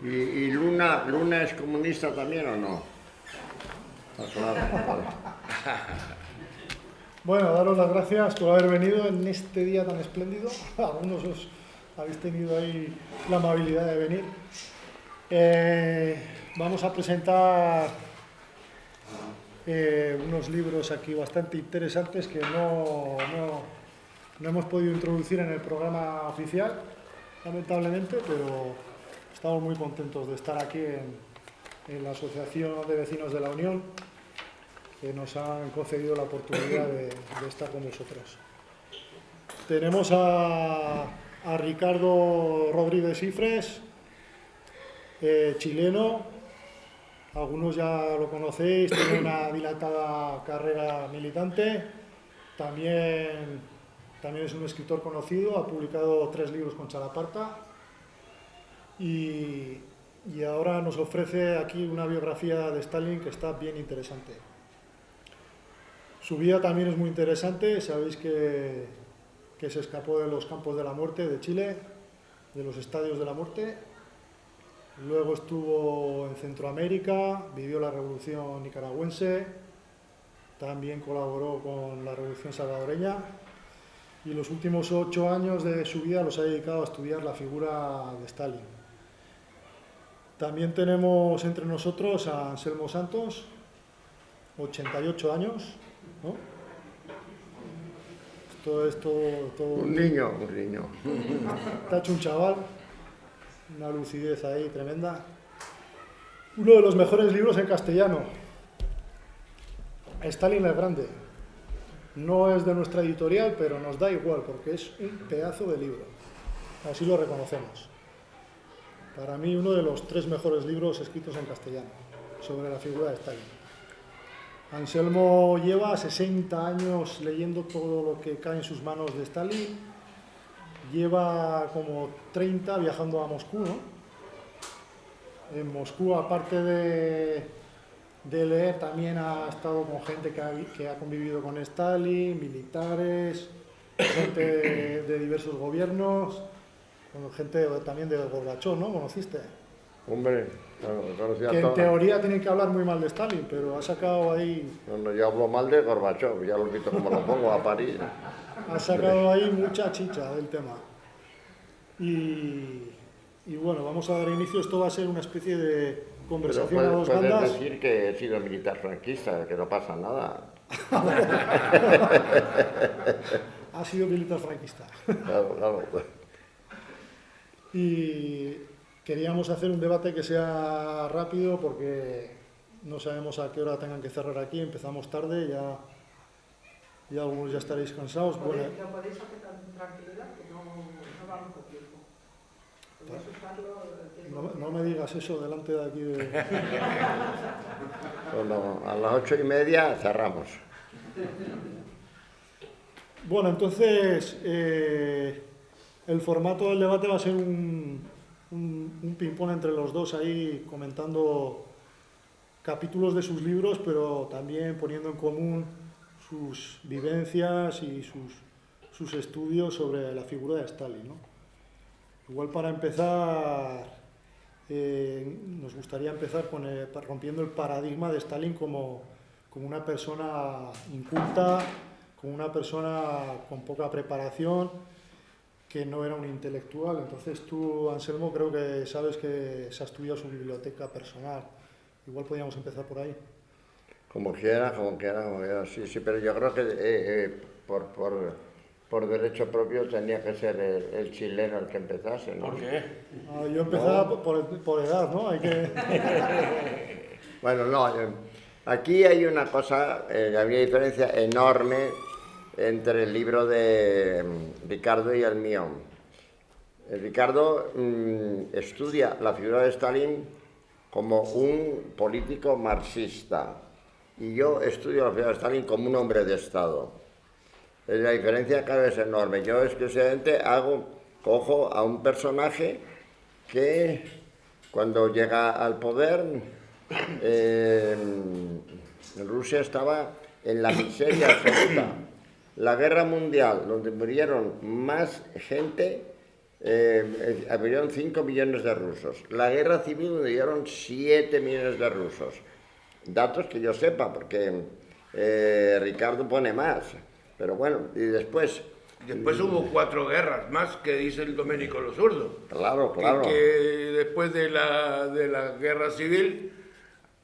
¿Y Luna es comunista también o no? Ah, claro, vale. Bueno, daros las gracias por haber venido en este día tan espléndido. Algunos os habéis tenido ahí la amabilidad de venir. Vamos a presentar unos libros aquí bastante interesantes que no hemos podido introducir en el programa oficial, lamentablemente, pero estamos muy contentos de estar aquí en la Asociación de Vecinos de la Unión, que nos han concedido la oportunidad de estar con vosotros. Tenemos a Ricardo Rodríguez Ifres, chileno. Algunos ya lo conocéis, tiene una dilatada carrera militante. También es un escritor conocido, ha publicado 3 libros con Chalaparta y ahora nos ofrece aquí una biografía de Stalin que está bien interesante. Su vida también es muy interesante. Sabéis que se escapó de los campos de la muerte de Chile, de los estadios de la muerte. Luego estuvo en Centroamérica, vivió la Revolución Nicaragüense, también colaboró con la Revolución Salvadoreña y los últimos 8 años de su vida los ha dedicado a estudiar la figura de Stalin. También tenemos entre nosotros a Anselmo Santos, 88 años, ¿no? Esto es todo... Un niño. Está hecho un chaval, una lucidez ahí tremenda. Uno de los mejores libros en castellano, Stalin el Grande. No es de nuestra editorial, pero nos da igual, porque es un pedazo de libro. Así lo reconocemos. Para mí, uno de los 3 mejores libros escritos en castellano sobre la figura de Stalin. Anselmo lleva 60 años leyendo todo lo que cae en sus manos de Stalin. Lleva como 30 viajando a Moscú, ¿no? En Moscú, aparte de leer, también ha estado con gente que ha convivido con Stalin, militares, gente de diversos gobiernos, con gente también de Gorbachov, ¿no? ¿Conociste? Hombre, claro, conocía Que en todo. teoría tienen que hablar muy mal de Stalin, pero ha sacado ahí... No, yo hablo mal de Gorbachov, ya lo he visto como lo pongo a París. Ha sacado ahí mucha chicha del tema. Y bueno, vamos a dar inicio. Esto va a ser una especie de conversación a dos puedes bandas. decir que he sido militar franquista, que no pasa nada. Ha sido militar franquista. Claro. Y queríamos hacer un debate que sea rápido porque no sabemos a qué hora tengan que cerrar aquí. Empezamos tarde, ya algunos ya estaréis cansados. Lo podéis hacer con tranquilidad, que no va mucho tiempo. No me digas eso delante de aquí de... Bueno, a las 8:30 cerramos. Bueno, entonces el formato del debate va a ser un ping-pong entre los dos ahí comentando capítulos de sus libros, pero también poniendo en común sus vivencias y sus estudios sobre la figura de Stalin, ¿no? Igual para empezar, nos gustaría empezar rompiendo el paradigma de Stalin como una persona inculta, como una persona con poca preparación, que no era un intelectual. Entonces tú, Anselmo, creo que sabes que se ha estudiado su biblioteca personal. Igual podríamos empezar por ahí. Como quiera, sí, pero yo creo que por derecho propio tenía que ser el chileno el que empezase, ¿no? ¿Por qué? Yo empezaba por edad, ¿no? Hay que... Bueno, no, aquí hay una cosa, había diferencia enorme entre el libro de Ricardo y el mío. Ricardo estudia la figura de Stalin como un político marxista y yo estudio la figura de Stalin como un hombre de Estado. La diferencia cada vez es enorme. Yo exclusivamente cojo a un personaje que cuando llega al poder, Rusia estaba en la miseria absoluta. La guerra mundial, donde murieron más gente, Murieron 5 millones de rusos. La guerra civil murieron 7 millones de rusos. Datos que yo sepa, porque Ricardo pone más. Pero bueno, y después... Después hubo 4 guerras más que dice el Domenico Lo Zurdo. Claro, claro. Que después de la guerra civil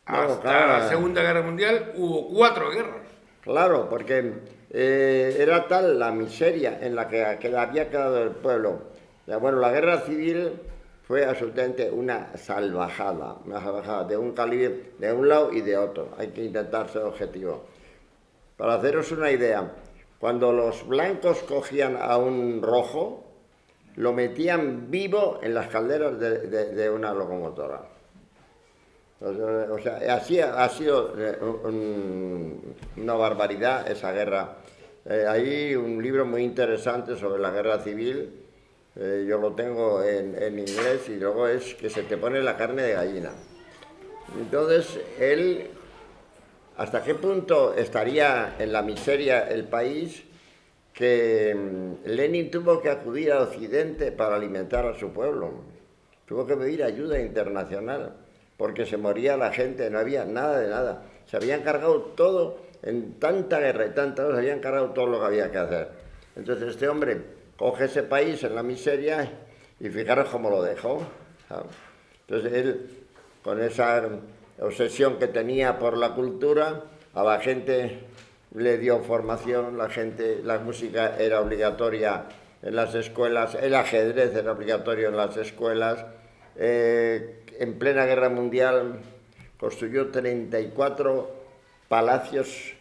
Claro, hasta claro. la Segunda Guerra Mundial hubo 4 guerras. Claro, porque era tal la miseria en la que había quedado el pueblo. Bueno, la guerra civil fue absolutamente una salvajada de un calibre de un lado y de otro. Hay que intentar ser objetivo. Para haceros una idea, cuando los blancos cogían a un rojo, lo metían vivo en las calderas de una locomotora. O sea, así ha sido una barbaridad esa guerra. Hay un libro muy interesante sobre la guerra civil, yo lo tengo en inglés, y luego es que se te pone la carne de gallina. Entonces, él, ¿hasta qué punto estaría en la miseria el país que Lenin tuvo que acudir al Occidente para alimentar a su pueblo? Tuvo que pedir ayuda internacional, porque se moría la gente, no había nada de nada. Se habían cargado todo, en tanta guerra y tanta cosa, se habían cargado todo lo que había que hacer. Entonces este hombre coge ese país en la miseria y fijaros cómo lo dejó, ¿sabes? Entonces él, con esa obsesión que tenía por la cultura, a la gente le dio formación, la música era obligatoria en las escuelas, el ajedrez era obligatorio en las escuelas. En plena guerra mundial construyó 34 palacios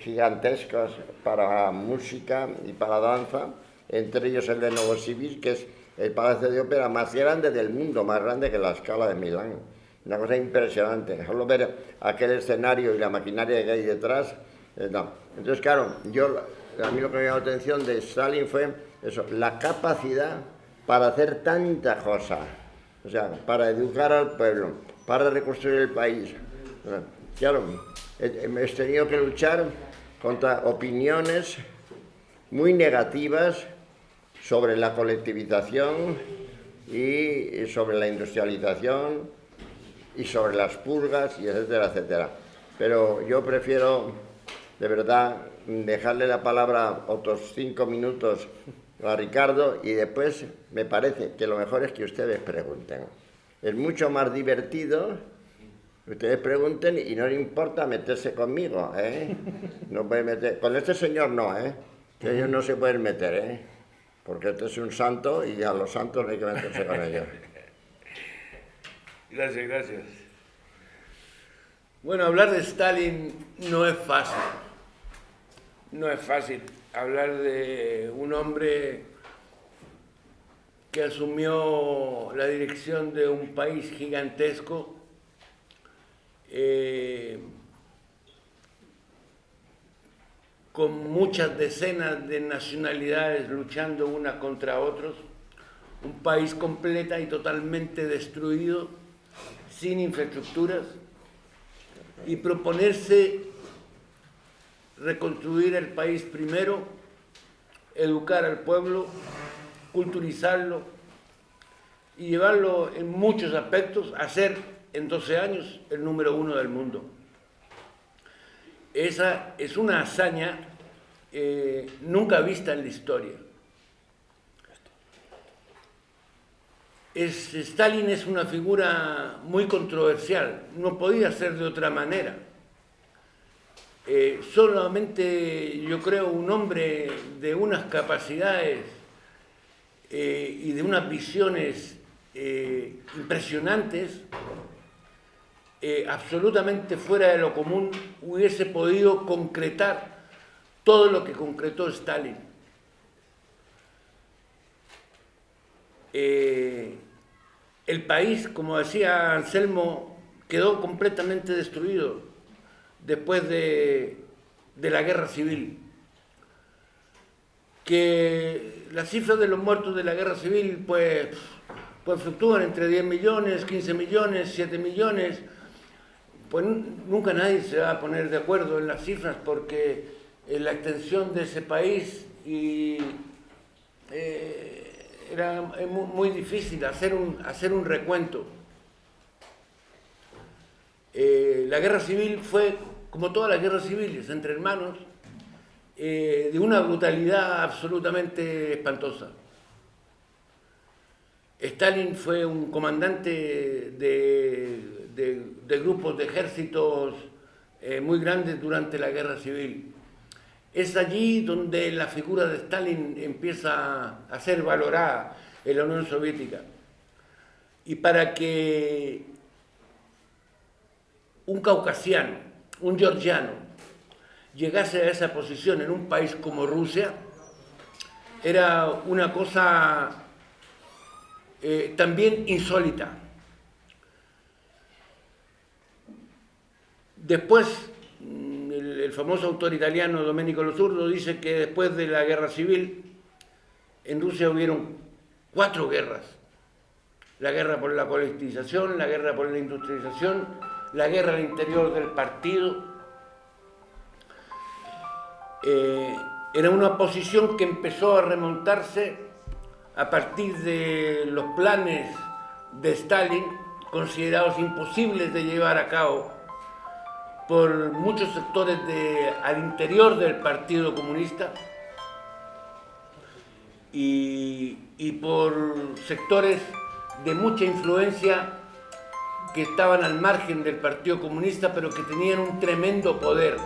gigantescos para música y para danza, entre ellos el de Novosibirsk, que es el palacio de ópera más grande del mundo, más grande que la Scala de Milán. Una cosa impresionante, solo ver aquel escenario y la maquinaria que hay detrás. No. Entonces, claro, a mí lo que me llamó la atención de Stalin fue eso, la capacidad para hacer tanta cosa. O sea, para educar al pueblo, para reconstruir el país. Claro, hemos tenido que luchar contra opiniones muy negativas sobre la colectivización y sobre la industrialización y sobre las purgas, y etcétera, etcétera. Pero yo prefiero, de verdad, dejarle la palabra otros 5 minutos a Ricardo, y después me parece que lo mejor es que ustedes pregunten. Es mucho más divertido que ustedes pregunten y no le importa meterse conmigo, ¿eh? No pueden meter, con este señor no, ¿eh? Que ellos no se pueden meter, ¿eh? Porque este es un santo y a los santos no hay que meterse con ellos. Gracias, gracias. Bueno, hablar de Stalin no es fácil. No es fácil hablar de un hombre que asumió la dirección de un país gigantesco, con muchas decenas de nacionalidades luchando unas contra otros, un país completa y totalmente destruido, sin infraestructuras, y proponerse reconstruir el país primero, educar al pueblo, culturizarlo y llevarlo en muchos aspectos a ser en 12 años el número 1 del mundo. Esa es una hazaña nunca vista en la historia. Stalin es una figura muy controversial, no podía ser de otra manera. Solamente, yo creo, un hombre de unas capacidades y de unas visiones impresionantes, absolutamente fuera de lo común, hubiese podido concretar todo lo que concretó Stalin. El país, como decía Anselmo, quedó completamente destruido después de la guerra civil. Que las cifras de los muertos de la guerra civil pues fluctúan entre 10 millones, 15 millones, 7 millones. Pues nunca nadie se va a poner de acuerdo en las cifras, porque la extensión de ese país y muy difícil hacer un recuento. La guerra civil fue, como todas las guerras civiles, entre hermanos, de una brutalidad absolutamente espantosa. Stalin fue un comandante de grupos de ejércitos muy grandes durante la guerra civil. Es allí donde la figura de Stalin empieza a ser valorada en la Unión Soviética. Y para que un caucasiano, un georgiano, llegase a esa posición en un país como Rusia, era una cosa también insólita. Después, el famoso autor italiano Domenico Lo Zurdo dice que después de la guerra civil, en Rusia hubieron 4 guerras. La guerra por la colectivización, la guerra por la industrialización, la guerra al interior del partido. Era una posición que empezó a remontarse a partir de los planes de Stalin, considerados imposibles de llevar a cabo por muchos sectores al interior del Partido Comunista y por sectores de mucha influencia que estaban al margen del Partido Comunista, pero que tenían un tremendo poder.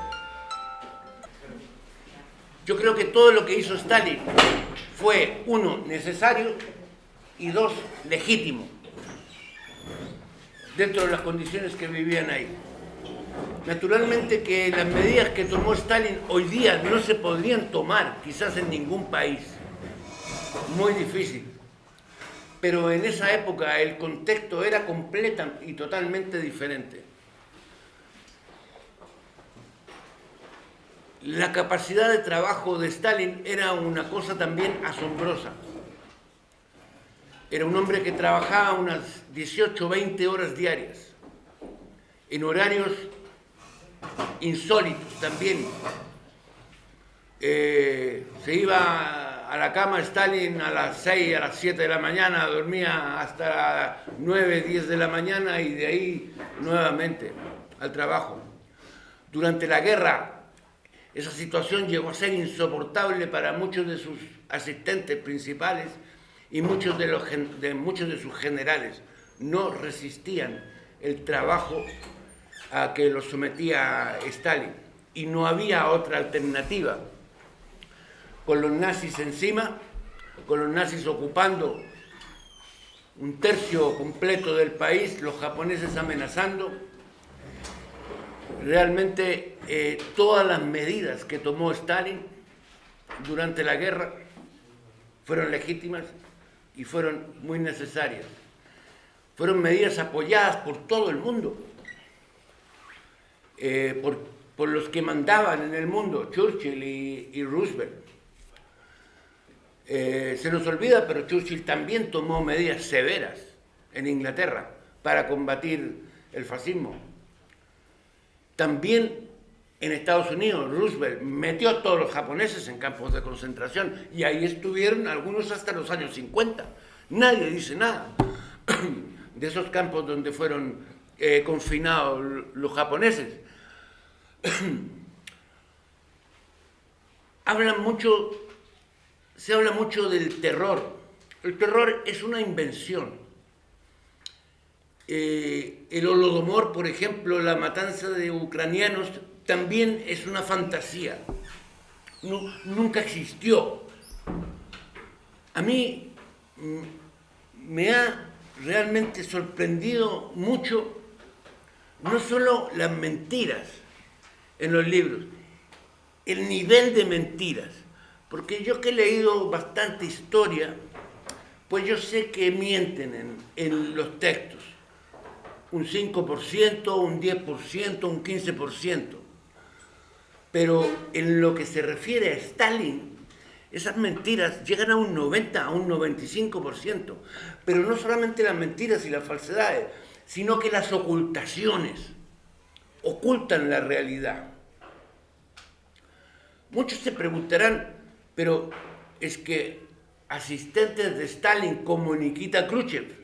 Yo creo que todo lo que hizo Stalin fue, 1, necesario y 2, legítimo, dentro de las condiciones que vivían ahí. Naturalmente que las medidas que tomó Stalin hoy día no se podrían tomar, quizás en ningún país. Muy difícil. Pero en esa época el contexto era completa y totalmente diferente. La capacidad de trabajo de Stalin era una cosa también asombrosa. Era un hombre que trabajaba unas 18 o 20 horas diarias, en horarios insólitos también. Se iba a la cama Stalin a las 6, a las 7 de la mañana, dormía hasta 9, 10 de la mañana y de ahí nuevamente al trabajo. Durante la guerra, esa situación llegó a ser insoportable para muchos de sus asistentes principales y muchos de sus generales. No resistían el trabajo a que los sometía Stalin y no había otra alternativa. Con los nazis encima, con los nazis ocupando un tercio completo del país, los japoneses amenazando, realmente todas las medidas que tomó Stalin durante la guerra fueron legítimas y fueron muy necesarias. Fueron medidas apoyadas por todo el mundo, por los que mandaban en el mundo, Churchill y Roosevelt. Se nos olvida, pero Churchill también tomó medidas severas en Inglaterra para combatir el fascismo. También en Estados Unidos, Roosevelt metió a todos los japoneses en campos de concentración y ahí estuvieron algunos hasta los años 50. Nadie dice nada de esos campos donde fueron confinados los japoneses. Se habla mucho del terror. El terror es una invención. El Holodomor, por ejemplo, la matanza de ucranianos, también es una fantasía. Nunca existió. A mí me ha realmente sorprendido mucho, no solo las mentiras en los libros, el nivel de mentiras. Porque yo que he leído bastante historia, pues yo sé que mienten en los textos. Un 5%, un 10%, un 15%. Pero en lo que se refiere a Stalin, esas mentiras llegan a un 90, a un 95%. Pero no solamente las mentiras y las falsedades, sino que las ocultaciones ocultan la realidad. Muchos se preguntarán, pero es que asistentes de Stalin como Nikita Khrushchev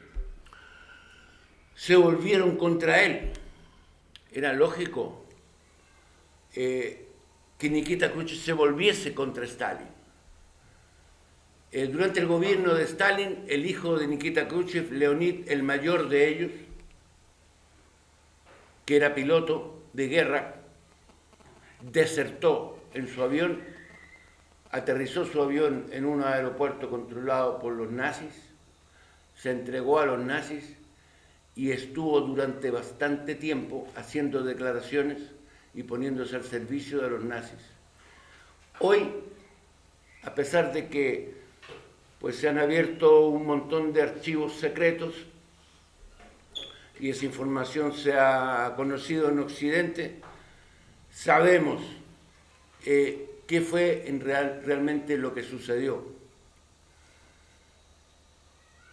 se volvieron contra él. Era lógico que Nikita Khrushchev se volviese contra Stalin. Durante el gobierno de Stalin, el hijo de Nikita Khrushchev, Leonid, el mayor de ellos, que era piloto de guerra, desertó en su avión, aterrizó su avión en un aeropuerto controlado por los nazis, se entregó a los nazis y estuvo durante bastante tiempo haciendo declaraciones y poniéndose al servicio de los nazis. Hoy, a pesar de que pues, se han abierto un montón de archivos secretos y esa información se ha conocido en Occidente, sabemos qué fue realmente lo que sucedió.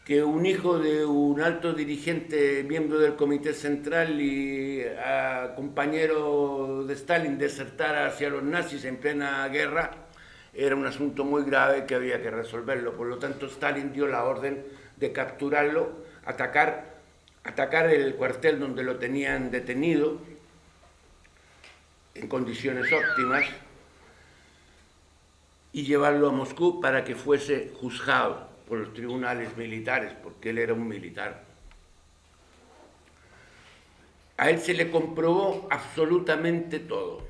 Que un hijo de un alto dirigente, miembro del Comité Central y compañero de Stalin desertara hacia los nazis en plena guerra, era un asunto muy grave que había que resolverlo. Por lo tanto, Stalin dio la orden de capturarlo, atacar el cuartel donde lo tenían detenido en condiciones óptimas y llevarlo a Moscú para que fuese juzgado por los tribunales militares, porque él era un militar. A él se le comprobó absolutamente todo.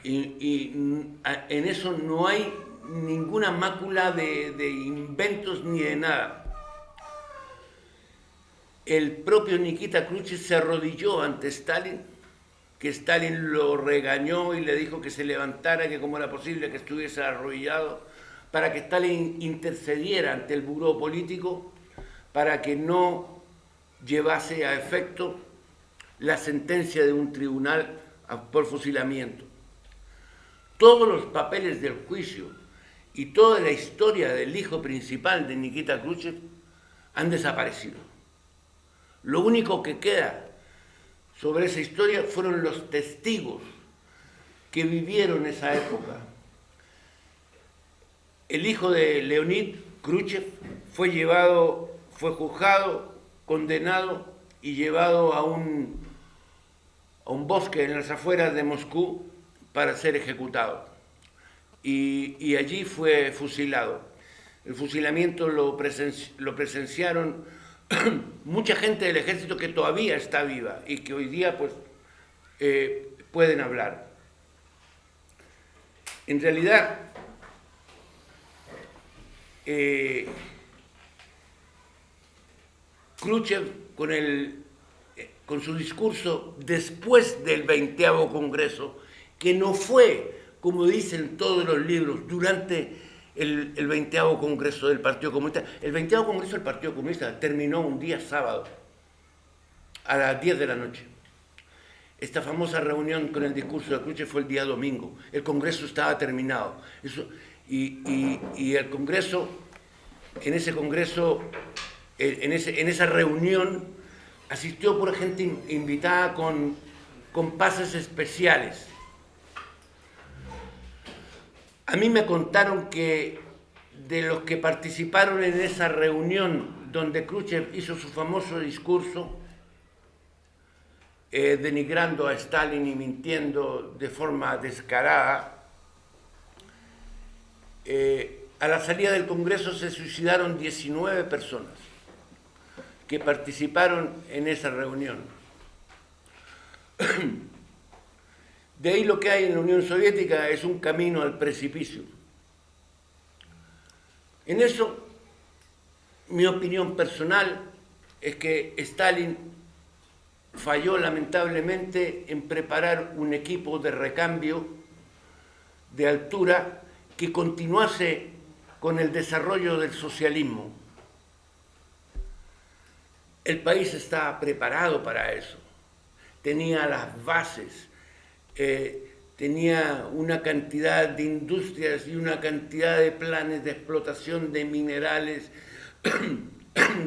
Y en eso no hay ninguna mácula de inventos ni de nada. El propio Nikita Khrushchev se arrodilló ante Stalin, que Stalin lo regañó y le dijo que se levantara, que cómo era posible que estuviese arrodillado, para que Stalin intercediera ante el buró político para que no llevase a efecto la sentencia de un tribunal por fusilamiento. Todos los papeles del juicio y toda la historia del hijo principal de Nikita Khrushchev han desaparecido. Lo único que queda sobre esa historia fueron los testigos que vivieron esa época. El hijo de Leonid Khrushchev fue juzgado, condenado y llevado a un bosque en las afueras de Moscú para ser ejecutado. Y allí fue fusilado. El fusilamiento lo presenciaron mucha gente del ejército que todavía está viva y que hoy día pues, pueden hablar. En realidad, Khrushchev con su discurso después del 20º Congreso, que no fue, como dicen todos los libros, durante el 20º Congreso del Partido Comunista. El 20º Congreso del Partido Comunista terminó un día sábado, a las 10 de la noche. Esta famosa reunión con el discurso de Khrushchev fue el día domingo. El Congreso estaba terminado. Y el Congreso, en esa reunión, asistió por gente invitada con pases especiales. A mí me contaron que de los que participaron en esa reunión donde Khrushchev hizo su famoso discurso, denigrando a Stalin y mintiendo de forma descarada, a la salida del Congreso se suicidaron 19 personas que participaron en esa reunión. De ahí lo que hay en la Unión Soviética es un camino al precipicio. En eso, mi opinión personal es que Stalin falló lamentablemente en preparar un equipo de recambio de altura que continuase con el desarrollo del socialismo. El país estaba preparado para eso, tenía las bases, tenía una cantidad de industrias y una cantidad de planes de explotación de minerales,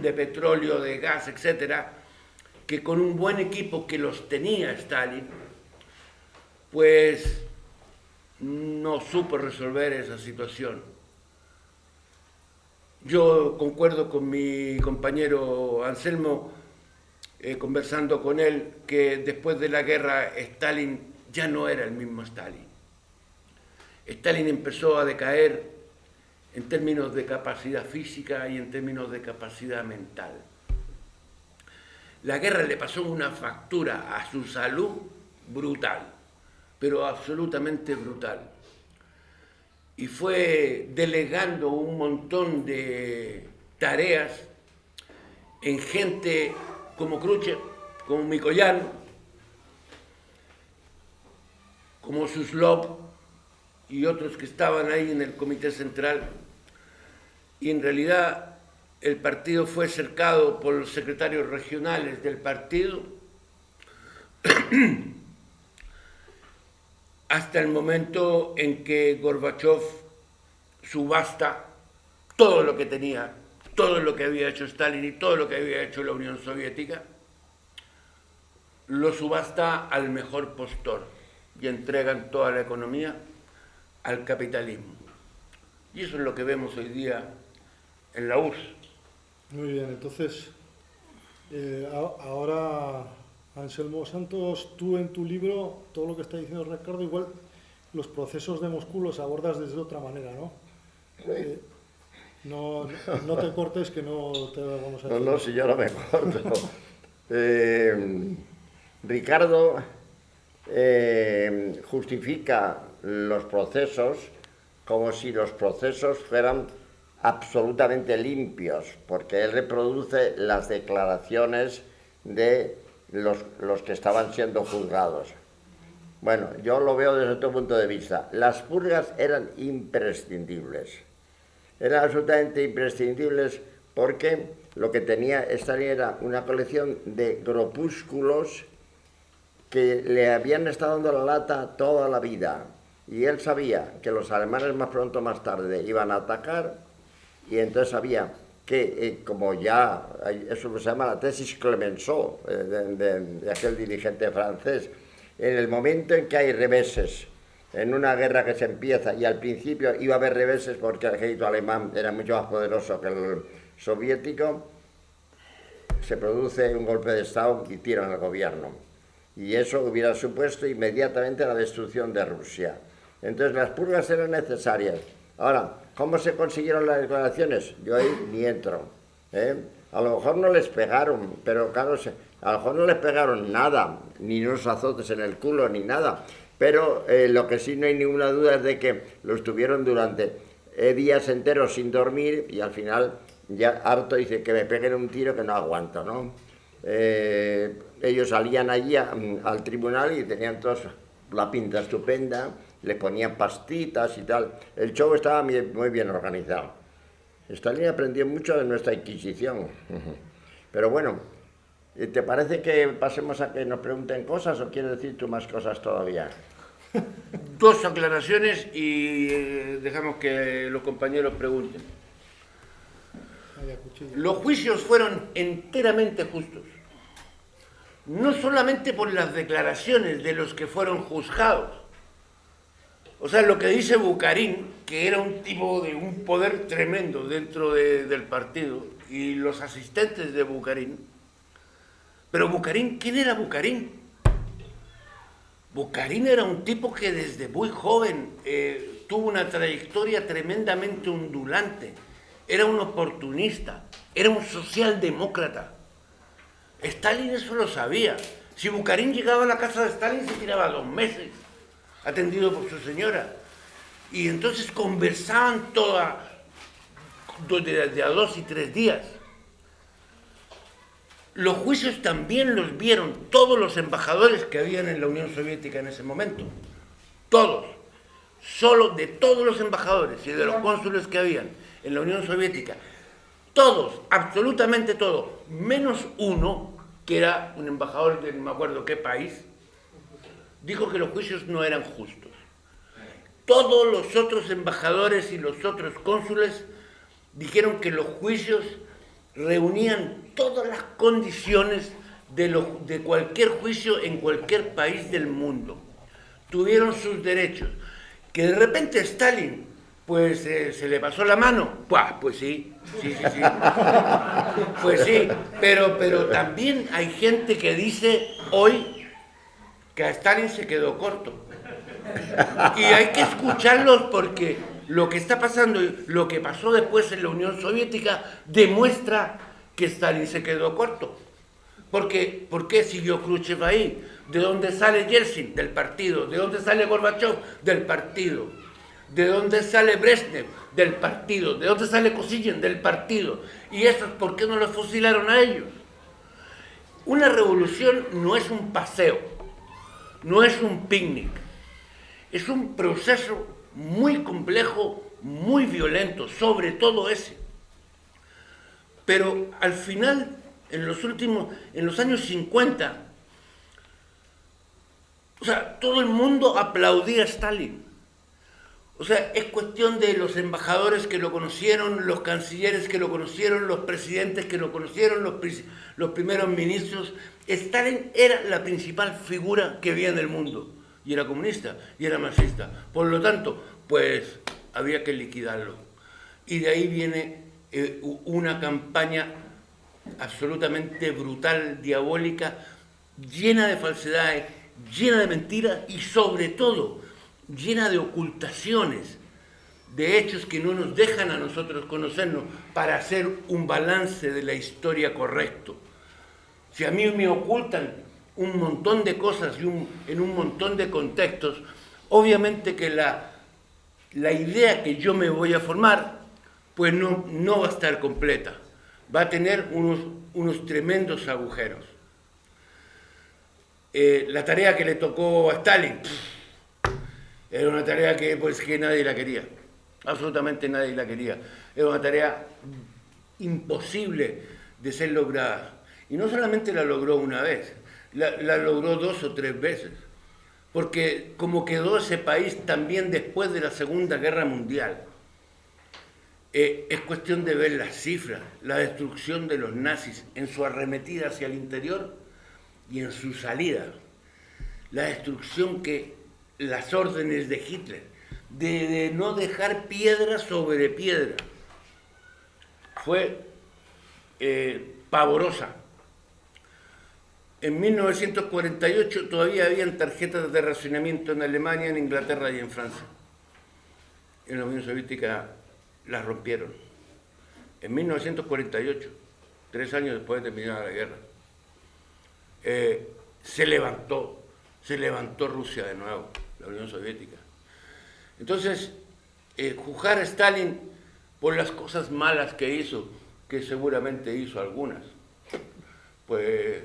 de petróleo, de gas, etcétera, que con un buen equipo que los tenía Stalin, pues no supo resolver esa situación. Yo concuerdo con mi compañero Anselmo, conversando con él, que después de la guerra Stalin ya no era el mismo Stalin. Stalin empezó a decaer en términos de capacidad física y en términos de capacidad mental. La guerra le pasó una factura a su salud brutal, pero absolutamente brutal. Y fue delegando un montón de tareas en gente como Khrushchev, como Mikoyan, como Suslov y otros que estaban ahí en el Comité Central. Y en realidad el partido fue cercado por los secretarios regionales del partido hasta el momento en que Gorbachev subasta todo lo que tenía, todo lo que había hecho Stalin y todo lo que había hecho la Unión Soviética, lo subasta al mejor postor y entregan toda la economía al capitalismo. Y eso es lo que vemos hoy día en la URSS. Muy bien, entonces, ahora, Anselmo Santos, tú en tu libro, todo lo que está diciendo Ricardo, igual los procesos de Moscú los abordas desde otra manera, ¿no? Sí. No te cortes, que no te vamos a decir. No, si yo no me corto. Ricardo justifica los procesos como si los procesos fueran absolutamente limpios, porque él reproduce las declaraciones de los que estaban siendo juzgados. Bueno, yo lo veo desde otro punto de vista. Las purgas eran imprescindibles. Eran absolutamente imprescindibles porque lo que tenía Stalin era una colección de grupúsculos que le habían estado dando la lata toda la vida. Y él sabía que los alemanes más pronto o más tarde iban a atacar, y entonces sabía que, como ya, eso se llama la tesis Clemenceau, de aquel dirigente francés, en el momento en que hay reveses, en una guerra que se empieza, y al principio iba a haber reveses porque el ejército alemán era mucho más poderoso que el soviético, se produce un golpe de Estado y tiran al gobierno. Y eso hubiera supuesto inmediatamente la destrucción de Rusia. Entonces las purgas eran necesarias. Ahora, ¿cómo se consiguieron las declaraciones? Yo ahí ni entro. A lo mejor no les pegaron, pero claro, a lo mejor no les pegaron nada, ni unos azotes en el culo, ni nada. Pero lo que sí no hay ninguna duda es de que los tuvieron durante días enteros sin dormir, y al final ya harto dice que me peguen un tiro que no aguanto, ¿no? Ellos salían allí al tribunal y tenían todos la pinta estupenda, le ponían pastitas y tal. El show estaba muy bien organizado. Stalin aprendió mucho de nuestra Inquisición. Pero bueno, ¿te parece que pasemos a que nos pregunten cosas o quieres decir tú más cosas todavía? Dos aclaraciones y dejamos que los compañeros pregunten. Los juicios fueron enteramente justos. No solamente por las declaraciones de los que fueron juzgados. O sea, lo que dice Bukharin, que era un tipo de un poder tremendo dentro del partido, y los asistentes de Bukharin. Pero Bukharin, ¿quién era Bukharin? Bukharin era un tipo que desde muy joven tuvo una trayectoria tremendamente ondulante. Era un oportunista, era un socialdemócrata. Stalin eso lo sabía. Si Bukharin llegaba a la casa de Stalin se tiraba 2 meses, atendido por su señora. Y entonces conversaban de a 2 y 3 días. Los juicios también los vieron todos los embajadores que habían en la Unión Soviética en ese momento. Todos. Solo de todos los embajadores y de los cónsules que habían en la Unión Soviética. Todos, absolutamente todos, menos uno, que era un embajador de no me acuerdo qué país, dijo que los juicios no eran justos. Todos los otros embajadores y los otros cónsules dijeron que los juicios reunían todas las condiciones de cualquier juicio en cualquier país del mundo. Tuvieron sus derechos. Que de repente Stalin pues se le pasó la mano. Pues sí, sí. Pues sí, pero también hay gente que dice hoy que a Stalin se quedó corto. Y hay que escucharlos porque lo que está pasando, lo que pasó después en la Unión Soviética, demuestra que Stalin se quedó corto. Porque, ¿por qué siguió Khrushchev ahí? ¿De dónde sale Yeltsin? Del partido. ¿De dónde sale Gorbachev? Del partido. ¿De dónde sale Brezhnev? Del partido. ¿De dónde sale Kosygin? Del partido. ¿Y esos por qué no los fusilaron a ellos? Una revolución no es un paseo, no es un picnic. Es un proceso muy complejo, muy violento, sobre todo ese. Pero al final, en los años 50, o sea, todo el mundo aplaudía a Stalin. O sea, es cuestión de los embajadores que lo conocieron, los cancilleres que lo conocieron, los presidentes que lo conocieron, los primeros ministros. Stalin era la principal figura que había en el mundo. Y era comunista, y era marxista. Por lo tanto, pues había que liquidarlo. Y de ahí viene una campaña absolutamente brutal, diabólica, llena de falsedades, llena de mentiras y sobre todo llena de ocultaciones, de hechos que no nos dejan a nosotros conocernos para hacer un balance de la historia correcto. Si a mí me ocultan un montón de cosas en un montón de contextos, obviamente que la idea que yo me voy a formar, pues no va a estar completa. Va a tener unos tremendos agujeros. La tarea que le tocó a Stalin era una tarea que nadie la quería. Absolutamente nadie la quería. Era una tarea imposible de ser lograda. Y no solamente la logró una vez, la logró 2 o 3 veces. Porque como quedó ese país también después de la Segunda Guerra Mundial, es cuestión de ver las cifras, la destrucción de los nazis en su arremetida hacia el interior y en su salida. La destrucción las órdenes de Hitler, de no dejar piedra sobre piedra, fue pavorosa. En 1948 todavía habían tarjetas de racionamiento en Alemania, en Inglaterra y en Francia. En la Unión Soviética las rompieron. En 1948, 3 años después de terminar la guerra, se levantó Rusia de nuevo, la Unión Soviética. Entonces, juzgar a Stalin por las cosas malas que hizo, que seguramente hizo algunas, pues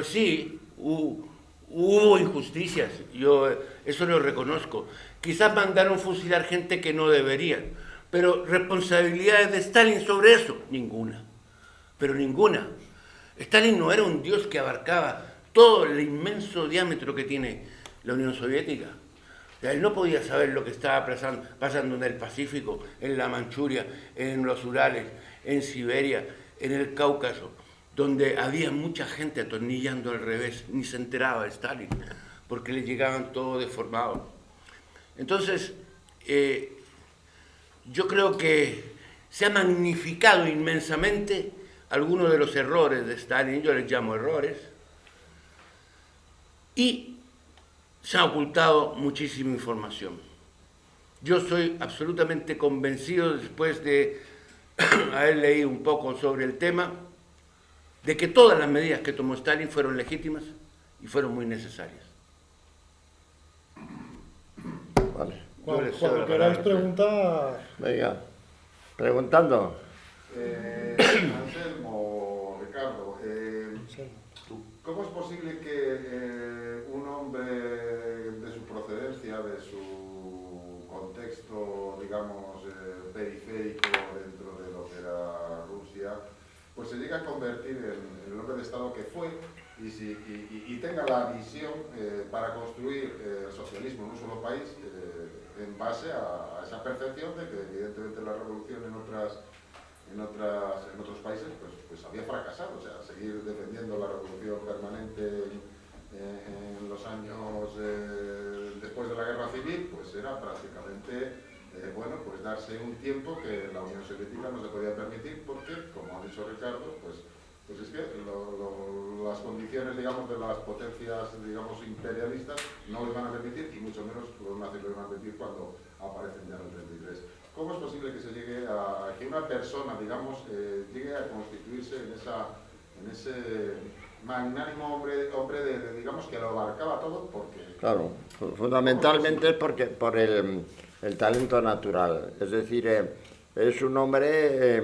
sí, hubo injusticias, yo eso lo reconozco. Quizás mandaron fusilar gente que no deberían, pero responsabilidades de Stalin sobre eso, ninguna, pero ninguna. Stalin no era un dios que abarcaba todo el inmenso diámetro que tiene la Unión Soviética. O sea, él no podía saber lo que estaba pasando en el Pacífico, en la Manchuria, en los Urales, en Siberia, en el Cáucaso, donde había mucha gente atornillando al revés, ni se enteraba de Stalin, porque le llegaban todo deformado. Entonces, yo creo que se ha magnificado inmensamente algunos de los errores de Stalin, yo les llamo errores, y se ha ocultado muchísima información. Yo soy absolutamente convencido, después de haber leído un poco sobre el tema, de que todas las medidas que tomó Stalin fueron legítimas y fueron muy necesarias. Vale. Cuando queráis preguntar... Venga, preguntando. Anselmo, Ricardo, ¿cómo es posible que un hombre de su procedencia, de su contexto, digamos, periférico dentro de lo que era Rusia, pues se llegue a convertir en el hombre de Estado que fue y tenga la visión para construir el socialismo en un solo país en base a esa percepción de que evidentemente la revolución en otros países pues había fracasado? O sea, seguir defendiendo la revolución permanente en los años después de de la guerra civil, pues era prácticamente, bueno, pues darse un tiempo que la Unión Soviética no se podía permitir porque, como ha dicho Ricardo, pues es que las condiciones, digamos, de las potencias, digamos, imperialistas no les van a permitir, y mucho menos los nazis les van a permitir cuando aparecen ya en el 33. ¿Cómo es posible que se llegue a que una persona, digamos, llegue a constituirse en ese magnánimo hombre digamos, que lo abarcaba todo? Porque... Claro, fundamentalmente es porque por el talento natural, es decir, es un hombre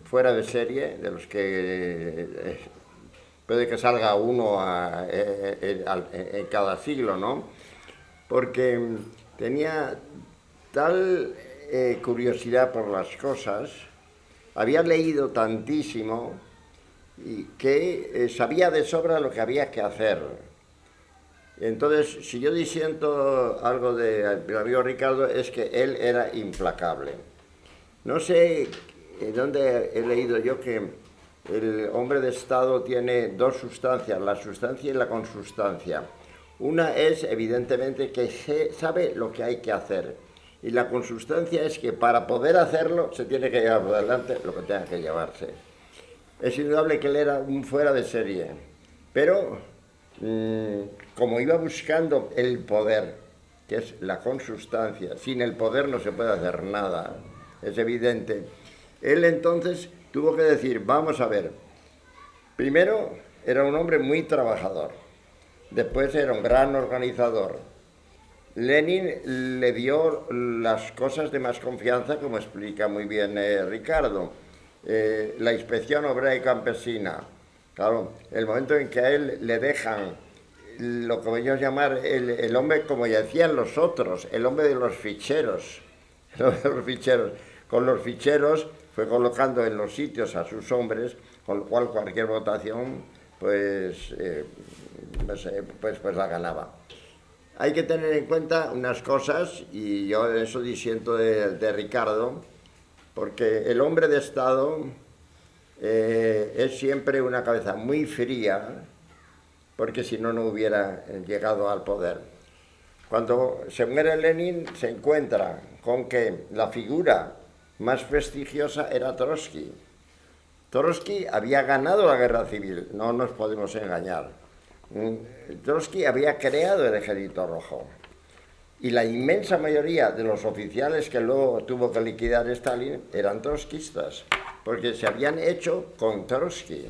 fuera de serie, de los que puede que salga uno en cada siglo, ¿no? Porque tenía tal curiosidad por las cosas, había leído tantísimo y que sabía de sobra lo que había que hacer. Entonces, si yo disiento algo del amigo Ricardo, es que él era implacable. No sé dónde he leído yo que el hombre de Estado tiene dos sustancias, la sustancia y la consustancia. Una es, evidentemente, que sabe lo que hay que hacer. Y la consustancia es que para poder hacerlo se tiene que llevar por delante lo que tenga que llevarse. Es indudable que él era un fuera de serie, pero como iba buscando el poder, que es la consustancia, sin el poder no se puede hacer nada, es evidente. Él entonces tuvo que decir, vamos a ver, primero era un hombre muy trabajador, después era un gran organizador. Lenin le dio las cosas de más confianza, como explica muy bien Ricardo. La inspección obrera y campesina. Claro, el momento en que a él le dejan lo que voy a llamar el hombre, como ya decían los otros, el hombre de los ficheros. El hombre de los ficheros. Con los ficheros fue colocando en los sitios a sus hombres, con lo cual cualquier votación pues la ganaba. Hay que tener en cuenta unas cosas, y yo eso disiento de Ricardo, porque el hombre de Estado es siempre una cabeza muy fría, porque si no, no hubiera llegado al poder. Cuando se muere Lenin, se encuentra con que la figura más prestigiosa era Trotsky. Trotsky había ganado la guerra civil, no nos podemos engañar. Trotsky había creado el Ejército Rojo. Y la inmensa mayoría de los oficiales que luego tuvo que liquidar Stalin eran trotskistas, porque se habían hecho con Trotsky,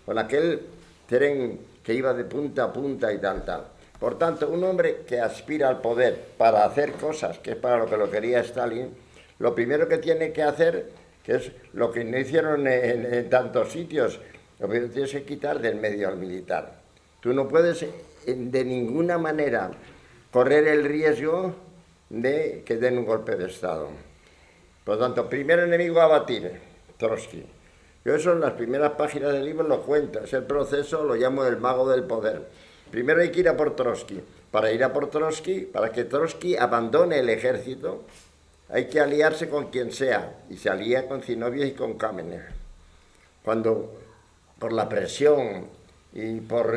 con aquel tren que iba de punta a punta y tal. Por tanto, un hombre que aspira al poder para hacer cosas, que es para lo que lo quería Stalin, lo primero que tiene que hacer, que es lo que no hicieron en tantos sitios, lo primero que tienes que quitar del medio al militar. Tú no puedes de ninguna manera correr el riesgo de que den un golpe de Estado. Por lo tanto, primer enemigo a batir, Trotsky. Yo eso en las primeras páginas del libro lo cuento, es el proceso, lo llamo el mago del poder. Primero hay que ir a por Trotsky. Para ir a por Trotsky, para que Trotsky abandone el ejército, hay que aliarse con quien sea, y se alía con Zinoviev y con Kamenev. Cuando, por la presión y por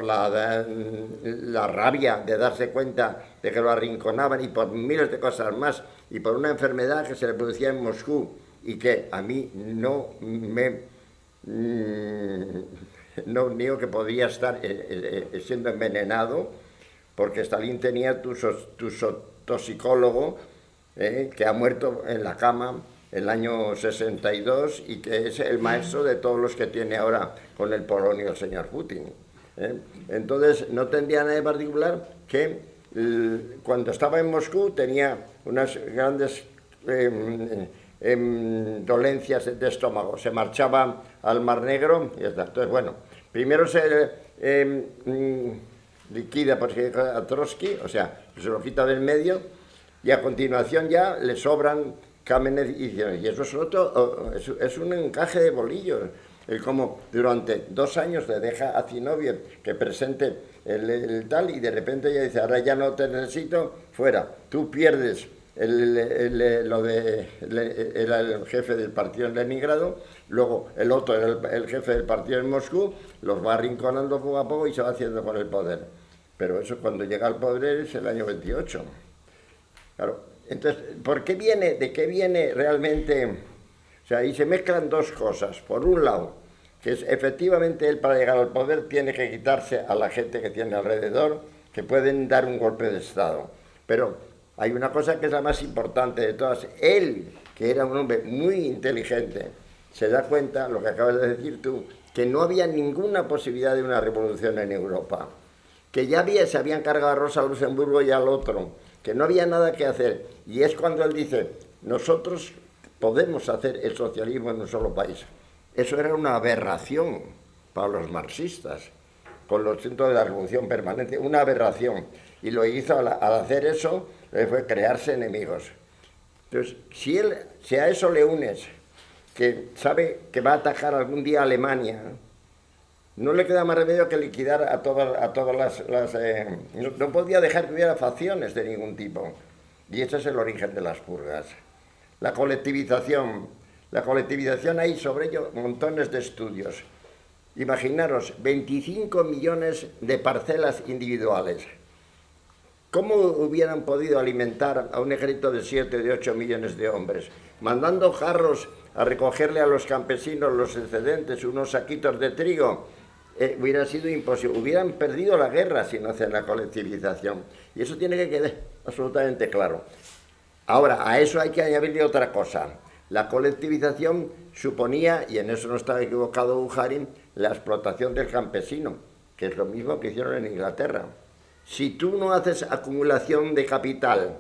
la rabia de darse cuenta de que lo arrinconaban, y por miles de cosas más, y por una enfermedad que se le producía en Moscú y que a mí no niego que podía estar siendo envenenado, porque Stalin tenía tu toxicólogo que ha muerto en la cama el año 62 y que es el maestro de todos los que tiene ahora con el polonio el señor Putin. Entonces no tendría nada de particular que cuando estaba en Moscú tenía unas grandes dolencias de estómago, se marchaba al Mar Negro y ya está. Entonces, bueno, primero se liquida a Trotsky, o sea, se lo quita del medio, y a continuación ya le sobran Kamenev y eso es un encaje de bolillos. El como durante 2 años le deja a Zinoviev que presente el tal, y de repente ella dice, ahora ya no te necesito, fuera. Tú pierdes el jefe del partido en Leningrado, luego el otro era el jefe del partido en Moscú, los va arrinconando poco a poco y se va haciendo con el poder. pero eso cuando llega al poder es el año 28. Claro, entonces, ¿por qué viene, de qué viene realmente? O sea, ahí se mezclan dos cosas. Por un lado, que es efectivamente él para llegar al poder tiene que quitarse a la gente que tiene alrededor, que pueden dar un golpe de Estado. Pero hay una cosa que es la más importante de todas. Él, que era un hombre muy inteligente, se da cuenta, lo que acabas de decir tú, que no había ninguna posibilidad de una revolución en Europa, que ya se habían cargado a Rosa Luxemburgo y al otro, que no había nada que hacer. Y es cuando él dice, nosotros podemos hacer el socialismo en un solo país. Eso era una aberración para los marxistas, con los centros de la revolución permanente, una aberración. Y lo hizo al hacer eso, fue crearse enemigos. Entonces, si a eso le unes que sabe que va a atacar algún día a Alemania, no le queda más remedio que liquidar a todas las no podía dejar que hubiera facciones de ningún tipo. Y ese es el origen de las purgas. La colectivización hay sobre ello montones de estudios. Imaginaros, 25 millones de parcelas individuales. ¿Cómo hubieran podido alimentar a un ejército de 7 o de 8 millones de hombres? Mandando jarros a recogerle a los campesinos los excedentes, unos saquitos de trigo, hubiera sido imposible. Hubieran perdido la guerra si no hacen la colectivización. Y eso tiene que quedar absolutamente claro. Ahora, a eso hay que añadirle otra cosa. La colectivización suponía, y en eso no estaba equivocado Bukharin, la explotación del campesino, que es lo mismo que hicieron en Inglaterra. Si tú no haces acumulación de capital,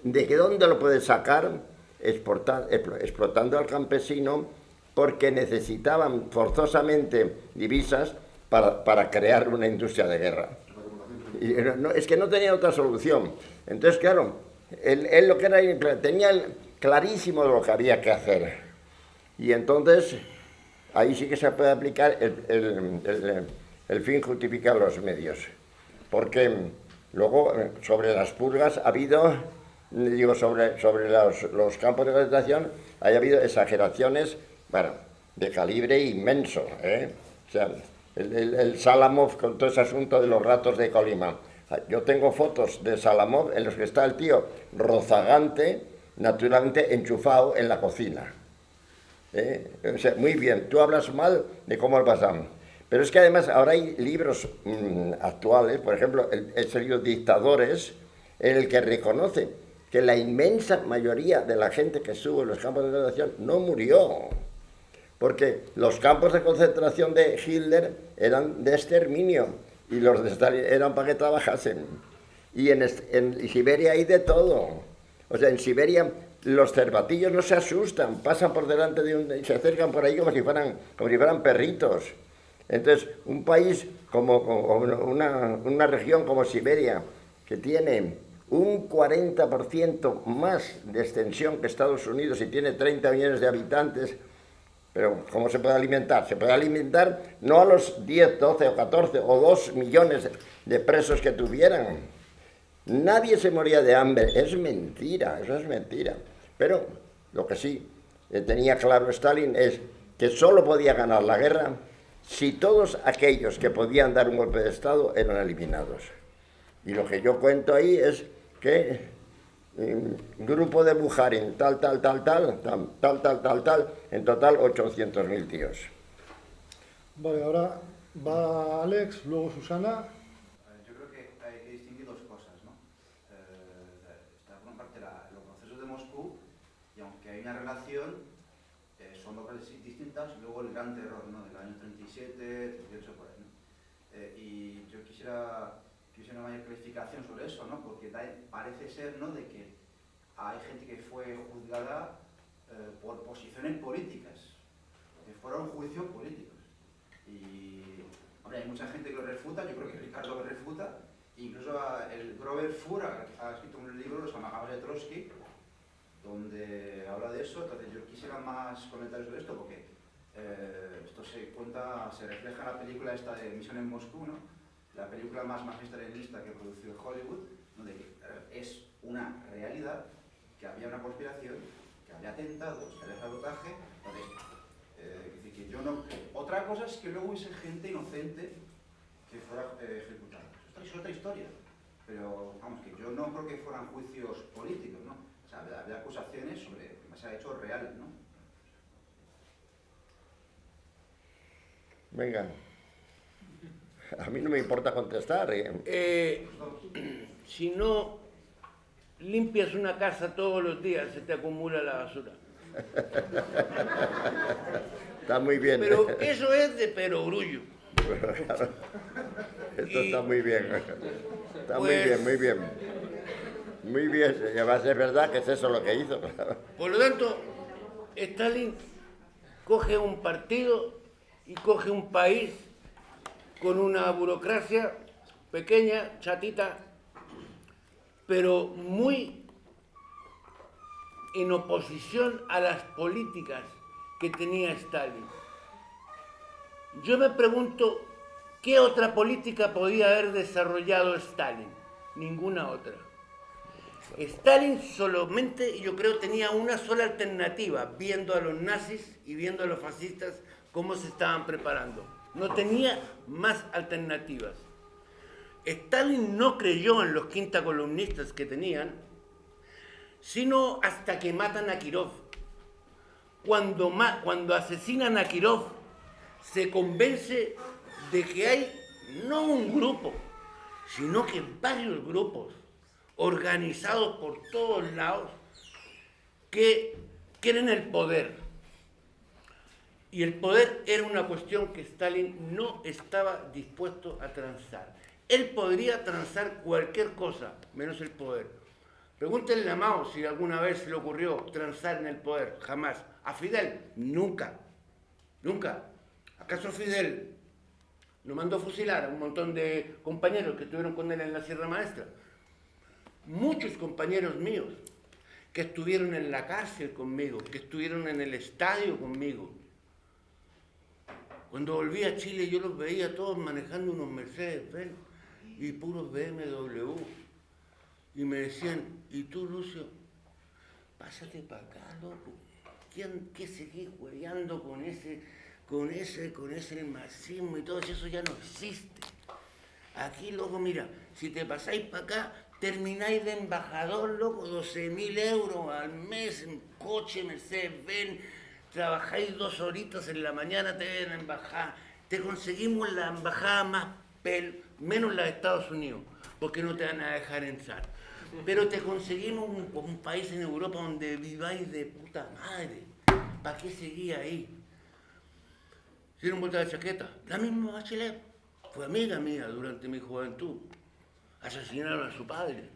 ¿de qué dónde lo puedes sacar? Explotando al campesino, porque necesitaban forzosamente divisas para crear una industria de guerra. Y es que no tenía otra solución. Entonces, claro, él lo que era, tenía clarísimo lo que había que hacer. Y entonces, ahí sí que se puede aplicar el fin justifica los medios. Porque luego, sobre las purgas, ha habido, digo, sobre los campos de concentración, ha habido exageraciones, bueno, de calibre inmenso, ¿eh? O sea, el Salamov con todo ese asunto de los ratos de Colima. Yo tengo fotos de Salamov en los que está el tío rozagante, naturalmente enchufado en la cocina. O sea, muy bien, tú hablas mal de cómo el Bazán. Pero es que además ahora hay libros actuales, por ejemplo, el libro Dictadores, en el que reconoce que la inmensa mayoría de la gente que estuvo en los campos de concentración no murió. Porque los campos de concentración de Hitler eran de exterminio y los de Stalin eran para que trabajasen. Y en Siberia hay de todo. O sea, en Siberia los cervatillos no se asustan, pasan por delante y se acercan por ahí como si fueran perritos. Entonces, un país como una región como Siberia, que tiene un 40% más de extensión que Estados Unidos y tiene 30 millones de habitantes, pero ¿cómo se puede alimentar? Se puede alimentar no a los 10, 12 o 14 o 2 millones de presos que tuvieran. Nadie se moría de hambre. Es mentira, eso es mentira. Pero lo que sí tenía claro Stalin es que solo podía ganar la guerra si todos aquellos que podían dar un golpe de Estado eran eliminados. Y lo que yo cuento ahí es que grupo de Bukharin, tal, en total 800.000 tíos. Vale, ahora va Alex, luego Susana. Yo creo que hay que distinguir dos cosas, ¿no? Está por una parte los procesos de Moscú, y aunque hay una relación, son locales distintas, y luego el gran terror, ¿no? Del año 37, 38, por ahí, ¿no? Y yo quisiera una mayor clarificación sobre eso, ¿no? Porque parece ser, ¿no?, de que hay gente que fue juzgada por posiciones políticas, que fueron juicios políticos. Y, hombre, hay mucha gente que lo refuta, yo creo que Ricardo lo refuta, incluso el Grover Furr ha escrito un libro, Los amagados de Trotsky, donde habla de eso. Entonces yo quisiera más comentarios sobre esto, porque esto se refleja en la película esta de Misión en Moscú, ¿no? La película más magistralista que produció Hollywood, donde es una realidad que había una conspiración, que había atentados, que había sabotaje. Entonces, que yo no... Otra cosa es que luego hubiese gente inocente que fuera ejecutada. Esto es otra historia. Pero, vamos, que yo no creo que fueran juicios políticos, ¿no? O sea, había acusaciones sobre hechos reales, ¿no? Venga. A mí no me importa contestar. Si no limpias una casa todos los días, se te acumula la basura. Está muy bien. Pero eso es de perogrullo. Esto está muy bien. Está muy Pues- bien, muy bien. Muy bien. Y además es verdad que es eso lo que hizo. Por lo tanto, Stalin coge un partido y coge un país con una burocracia pequeña, chatita, pero muy en oposición a las políticas que tenía Stalin. Yo me pregunto, ¿qué otra política podía haber desarrollado Stalin? Ninguna otra. Stalin solamente, yo creo, tenía una sola alternativa, viendo a los nazis y viendo a los fascistas cómo se estaban preparando. No tenía más alternativas. Stalin no creyó en los quintacolumnistas que tenían, sino hasta que matan a Kirov. Cuando asesinan a Kirov, se convence de que hay no un grupo, sino que varios grupos organizados por todos lados que quieren el poder. Y el poder era una cuestión que Stalin no estaba dispuesto a transar. Él podría transar cualquier cosa, menos el poder. Pregúntenle a Mao si alguna vez se le ocurrió transar en el poder. Jamás. A Fidel, nunca. Nunca. ¿Acaso Fidel no mandó fusilar a un montón de compañeros que estuvieron con él en la Sierra Maestra? Muchos compañeros míos que estuvieron en la cárcel conmigo, que estuvieron en el estadio conmigo. Cuando volví a Chile yo los veía todos manejando unos Mercedes-Benz y puros BMW. Y me decían, ¿y tú, Lucio? Pásate para acá, loco. ¿Qué seguís hueveando con ese marxismo y todo eso? Ya no existe. Aquí, loco, mira, si te pasáis para acá, termináis de embajador, loco, 12.000 euros al mes en coche, Mercedes-Benz, trabajáis 2 horitas en la mañana, te ven a embajada, te conseguimos la embajada menos la de Estados Unidos, porque no te van a dejar entrar. Pero te conseguimos un país en Europa donde viváis de puta madre. ¿Para qué seguía ahí? Hicieron vuelta de chaqueta. La misma Bachelet fue amiga mía durante mi juventud. Asesinaron a su padre.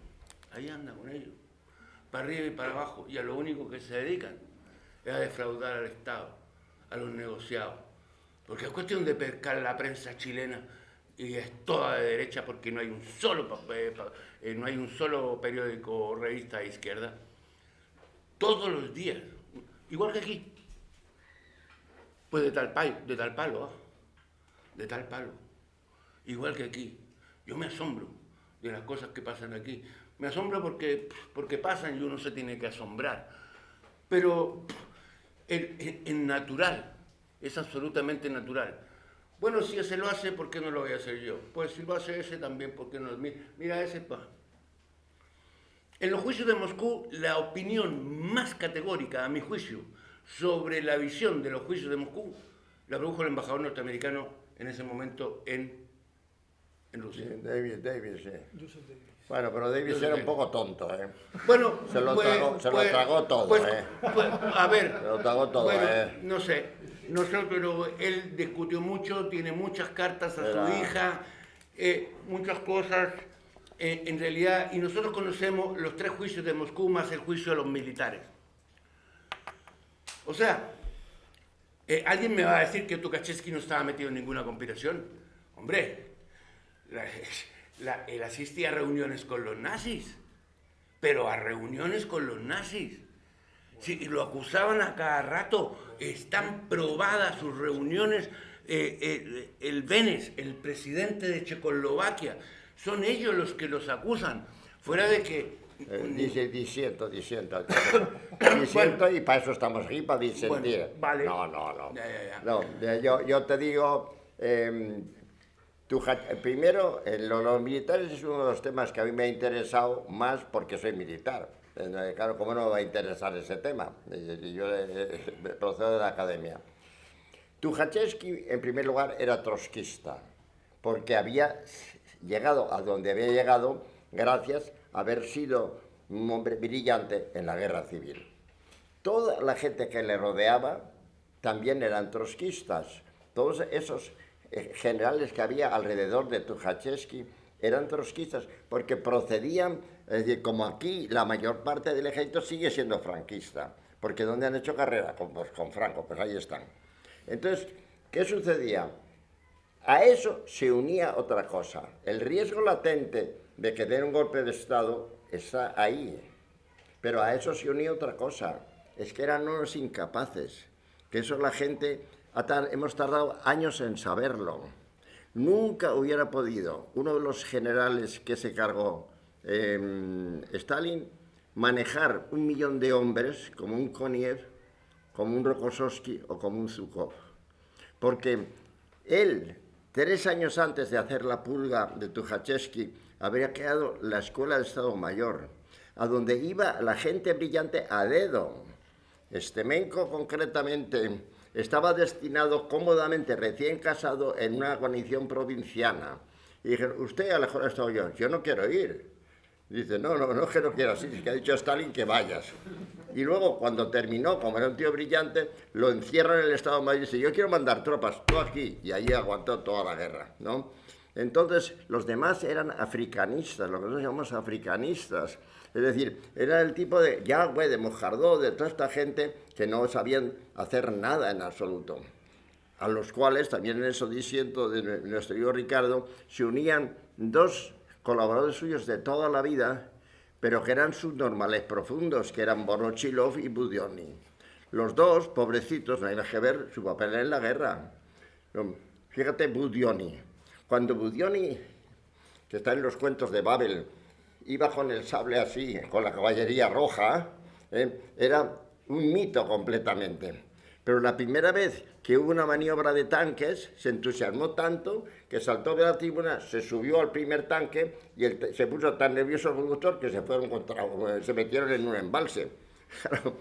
Ahí anda con ellos. Para arriba y para abajo. Y a lo único que se dedican es a defraudar al Estado, a los negociados. Porque es cuestión de pescar la prensa chilena y es toda de derecha porque no hay un solo periódico o revista de izquierda. Todos los días. Igual que aquí. Pues de tal palo. Igual que aquí. Yo me asombro de las cosas que pasan aquí. Me asombro porque pasan y uno se tiene que asombrar. Pero en natural, es absolutamente natural. Bueno, si ese lo hace, ¿por qué no lo voy a hacer yo? Pues si lo hace ese también, ¿por qué no? Mira ese pa. En los juicios de Moscú, la opinión más categórica, a mi juicio, sobre la visión de los juicios de Moscú, la produjo el embajador norteamericano en ese momento en Rusia. Sí, Davis, sí. Joseph Davis. Bueno, pero Davis era un poco tonto, ¿eh? Bueno, Se lo tragó todo, a ver, Se lo tragó todo, bueno, no sé, pero él discutió mucho, tiene muchas cartas a su hija, muchas cosas, en realidad, y nosotros conocemos los 3 juicios de Moscú más el juicio de los militares. O sea, ¿alguien me va a decir que Tukhachevsky no estaba metido en ninguna conspiración? Hombre, él asistía a reuniones con los nazis, pero a reuniones con los nazis. Sí, lo acusaban a cada rato, están probadas sus reuniones. El Benes, el presidente de Checoslovaquia, son ellos los que los acusan. Fuera de que... Disiento, y para eso estamos aquí, para disentir. Bueno, vale. No. Ya. No, yo te digo, Primero, los militares es uno de los temas que a mí me ha interesado más porque soy militar. Claro, ¿cómo no me va a interesar ese tema? Yo procedo de la academia. Tucholsky, en primer lugar, era trotskista, porque había llegado a donde había llegado gracias a haber sido un hombre brillante en la guerra civil. Toda la gente que le rodeaba también eran trotskistas. Todos esos generales que había alrededor de Tucholsky eran trotskistas porque procedían, es decir, como aquí la mayor parte del ejército sigue siendo franquista, porque ¿dónde han hecho carrera? Pues con Franco, pues ahí están. Entonces, ¿qué sucedía? A eso se unía otra cosa. El riesgo latente de que den un golpe de Estado está ahí, pero a eso se unía otra cosa. Es que eran unos incapaces, que eso la gente, hemos tardado años en saberlo. Nunca hubiera podido uno de los generales que se cargó Stalin manejar 1 millón de hombres como un Koniev, como un Rokossovski o como un Zhukov. Porque él, 3 años antes de hacer la purga de Tucholsky, habría creado la Escuela de Estado Mayor, a donde iba la gente brillante a dedo. Stemenko, concretamente, estaba destinado cómodamente, recién casado, en una guarnición provinciana. Y dijeron, usted a la mejor ha estado yo no quiero ir. Dice, no es que no quieras ir, es que ha dicho Stalin que vayas. Y luego, cuando terminó, como era un tío brillante, lo encierran en el Estado Mayor y dice, yo quiero mandar tropas, tú aquí. Y allí aguantó toda la guerra, ¿no? Entonces, los demás eran africanistas, lo que nosotros llamamos africanistas. Es decir, era el tipo de Yagüe, de Mojardó, de toda esta gente que no sabían hacer nada en absoluto. A los cuales, también en eso disiento de nuestro amigo Ricardo, se unían 2 colaboradores suyos de toda la vida, pero que eran subnormales profundos, que eran Vorochilov y Budyonny. Los 2, pobrecitos, no hay nada que ver su papel en la guerra. Fíjate, Budyonny. Cuando Budyonny, que está en los cuentos de Babel, iba con el sable así, con la caballería roja, era un mito completamente. Pero la primera vez que hubo una maniobra de tanques, se entusiasmó tanto que saltó de la tribuna, se subió al primer tanque y se puso tan nervioso el conductor que se metieron en un embalse. Claro,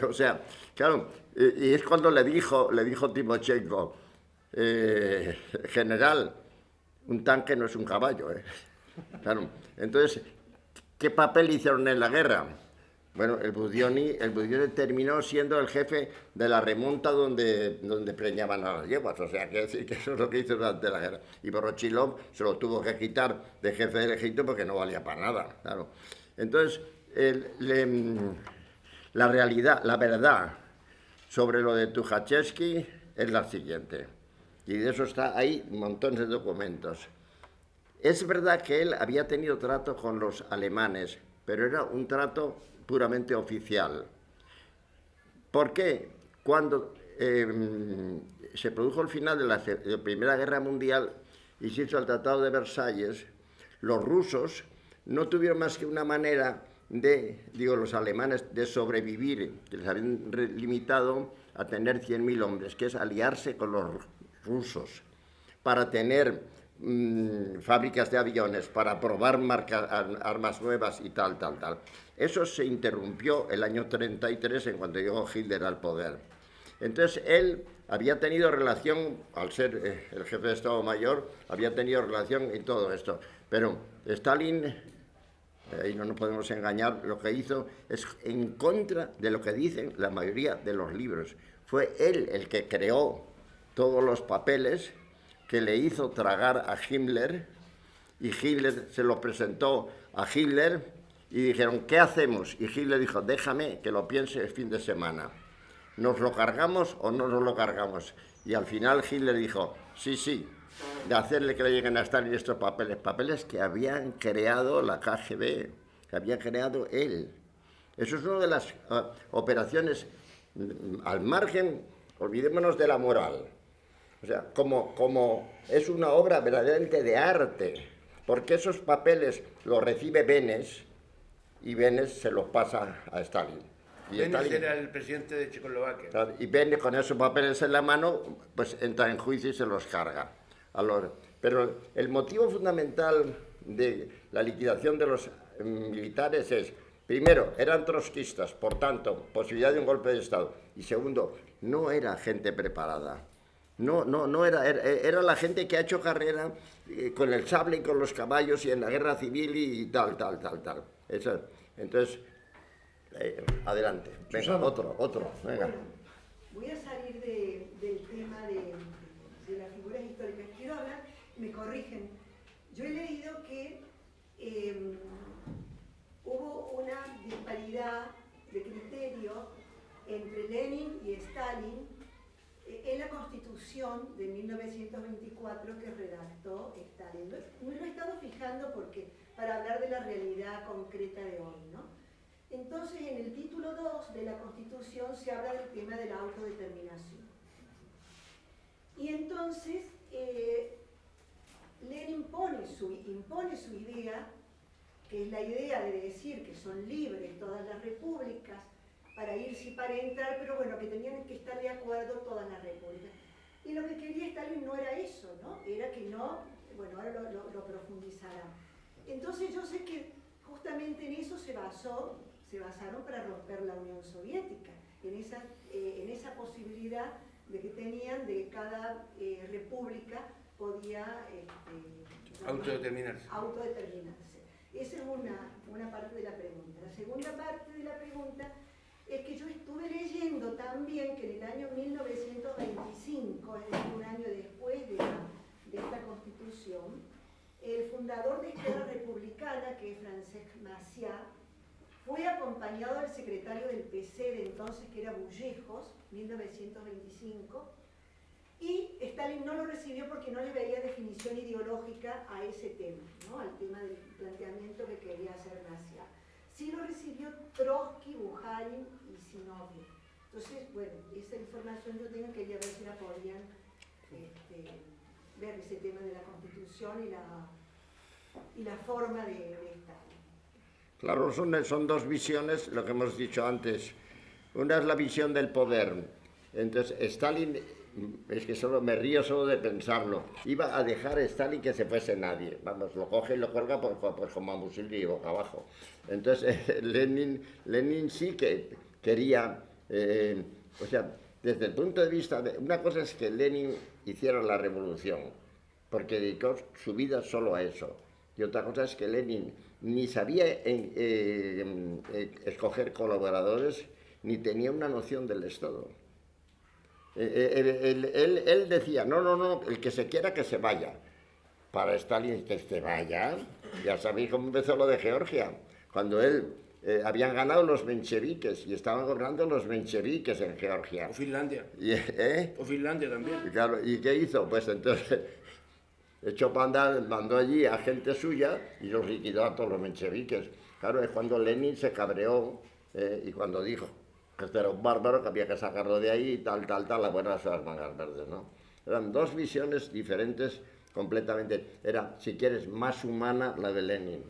o sea, claro, y es cuando le dijo Timochenko, general, un tanque no es un caballo. Claro, entonces, ¿qué papel hicieron en la guerra? Bueno, el Budyonny terminó siendo el jefe de la remonta donde preñaban a las yeguas, o sea, quiere decir que eso es lo que hizo durante la guerra. Y Vorochilov se lo tuvo que quitar de jefe del ejército porque no valía para nada, claro. Entonces, la verdad sobre lo de Tucholsky es la siguiente, y de eso está ahí montones de documentos. Es verdad que él había tenido trato con los alemanes, pero era un trato puramente oficial. ¿Por qué? Cuando se produjo el final de la Primera Guerra Mundial y se hizo el Tratado de Versalles, los rusos no tuvieron más que una manera los alemanes, de sobrevivir, que les habían limitado a tener 100.000 hombres, que es aliarse con los rusos para tener fábricas de aviones, para probar armas nuevas y tal. Eso se interrumpió el año 33 en cuanto llegó Hitler al poder. Entonces él había tenido relación, al ser el jefe de Estado Mayor, había tenido relación y todo esto. Pero Stalin, y no nos podemos engañar, lo que hizo es en contra de lo que dicen la mayoría de los libros. Fue él el que creó todos los papeles que le hizo tragar a Himmler, y Hitler se lo presentó a Hitler y dijeron, ¿qué hacemos? Y Hitler dijo, déjame que lo piense el fin de semana. ¿Nos lo cargamos o no nos lo cargamos? Y al final Hitler dijo, sí, de hacerle que le lleguen a Stalin estos papeles que habían creado la KGB, que había creado él. Eso es una de las operaciones, al margen, olvidémonos de la moral. O sea, como es una obra verdaderamente de arte, porque esos papeles los recibe Benes y Benes se los pasa a Stalin. Y Benes Stalin, era el presidente de Checoslovaquia. y Benes con esos papeles en la mano, pues entra en juicio y se los carga. Pero el motivo fundamental de la liquidación de los militares es, primero, eran trotskistas, por tanto, posibilidad de un golpe de Estado. Y segundo, no era gente preparada. No era la gente que ha hecho carrera con el sable y con los caballos y en la guerra civil y tal. Eso, entonces, adelante. Venga, otro. Venga. Bueno, voy a salir del tema de las figuras históricas. Quiero hablar, me corrigen. Yo he leído que hubo una disparidad de criterio entre Lenin y Stalin en la Constitución de 1924 que redactó Stalin. Me lo he estado fijando porque, para hablar de la realidad concreta de hoy, ¿no? Entonces, en el título 2 de la Constitución se habla del tema de la autodeterminación. Y entonces, Lenin impone su idea, que es la idea de decir que son libres todas las repúblicas, para irse y para entrar, pero bueno, que tenían que estar de acuerdo todas las repúblicas. Y lo que quería Stalin no era eso, ¿no? Era que no, bueno, ahora lo profundizará. Entonces yo sé que justamente en eso se basaron para romper la Unión Soviética, en esa posibilidad de que tenían de cada república podía autodeterminarse. Esa es una parte de la pregunta. La segunda parte de la pregunta es que yo estuve leyendo también que en el año 1925, es decir, un año después de esta Constitución, el fundador de Esquerra Republicana, que es Francesc Macià, fue acompañado del secretario del PC de entonces, que era Bullejos, 1925, y Stalin no lo recibió porque no le veía definición ideológica a ese tema, ¿no? Al tema del planteamiento que quería hacer Macià. Sí lo recibió Trotsky, Bukharin y Zinoviev. Entonces, bueno, esa información yo tengo, quería ver si la podían ver ese tema de la Constitución y la forma de Stalin. Claro, son dos visiones, lo que hemos dicho antes. Una es la visión del poder. Entonces, Stalin, es que solo me río solo de pensarlo, iba a dejar a Stalin que se fuese nadie. Vamos, lo coge y lo cuelga pues como a Mussolini boca abajo. Entonces, Lenin sí que quería, o sea, desde el punto de vista de... Una cosa es que Lenin hiciera la revolución, porque dedicó su vida solo a eso. Y otra cosa es que Lenin ni sabía escoger colaboradores, ni tenía una noción del Estado. Él decía, no, el que se quiera que se vaya. Para Stalin, que se vaya. Ya sabéis cómo empezó lo de Georgia. Cuando habían ganado los mencheviques y estaban gobernando los mencheviques en Georgia. O Finlandia. O Finlandia también. Y, claro, ¿y qué hizo? Pues entonces echó para andar, mandó allí a gente suya y los liquidó a todos los mencheviques. Claro, es cuando Lenin se cabreó y cuando dijo que este era un bárbaro, que había que sacarlo de ahí y tal, las buenas de las mangas verdes, ¿no? Eran dos visiones diferentes completamente. Era, si quieres, más humana la de Lenin.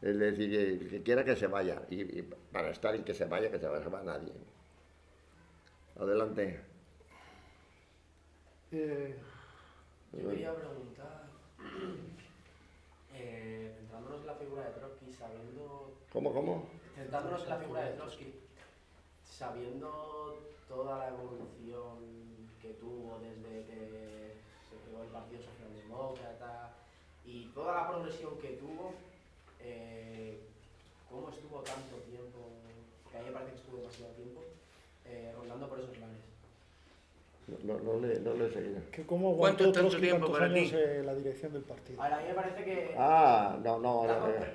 Es decir, el que quiera que se vaya. Y para Stalin que se vaya, que se va nadie. Adelante. Yo quería preguntar, centrándonos en la figura de Trotsky, sabiendo... ¿Cómo? Centrándonos en la figura de Trotsky, sabiendo toda la evolución que tuvo desde que se creó el Partido Socialdemócrata y toda la progresión que tuvo, ¿cómo estuvo tanto tiempo? Porque a mí me parece que estuvo demasiado tiempo rondando por esos lares. No le he seguido. Que cómo ¿Cuánto aguantó tanto Trotsky tiempo tantos para años ti? la dirección del partido. Ahora, a mí me parece que...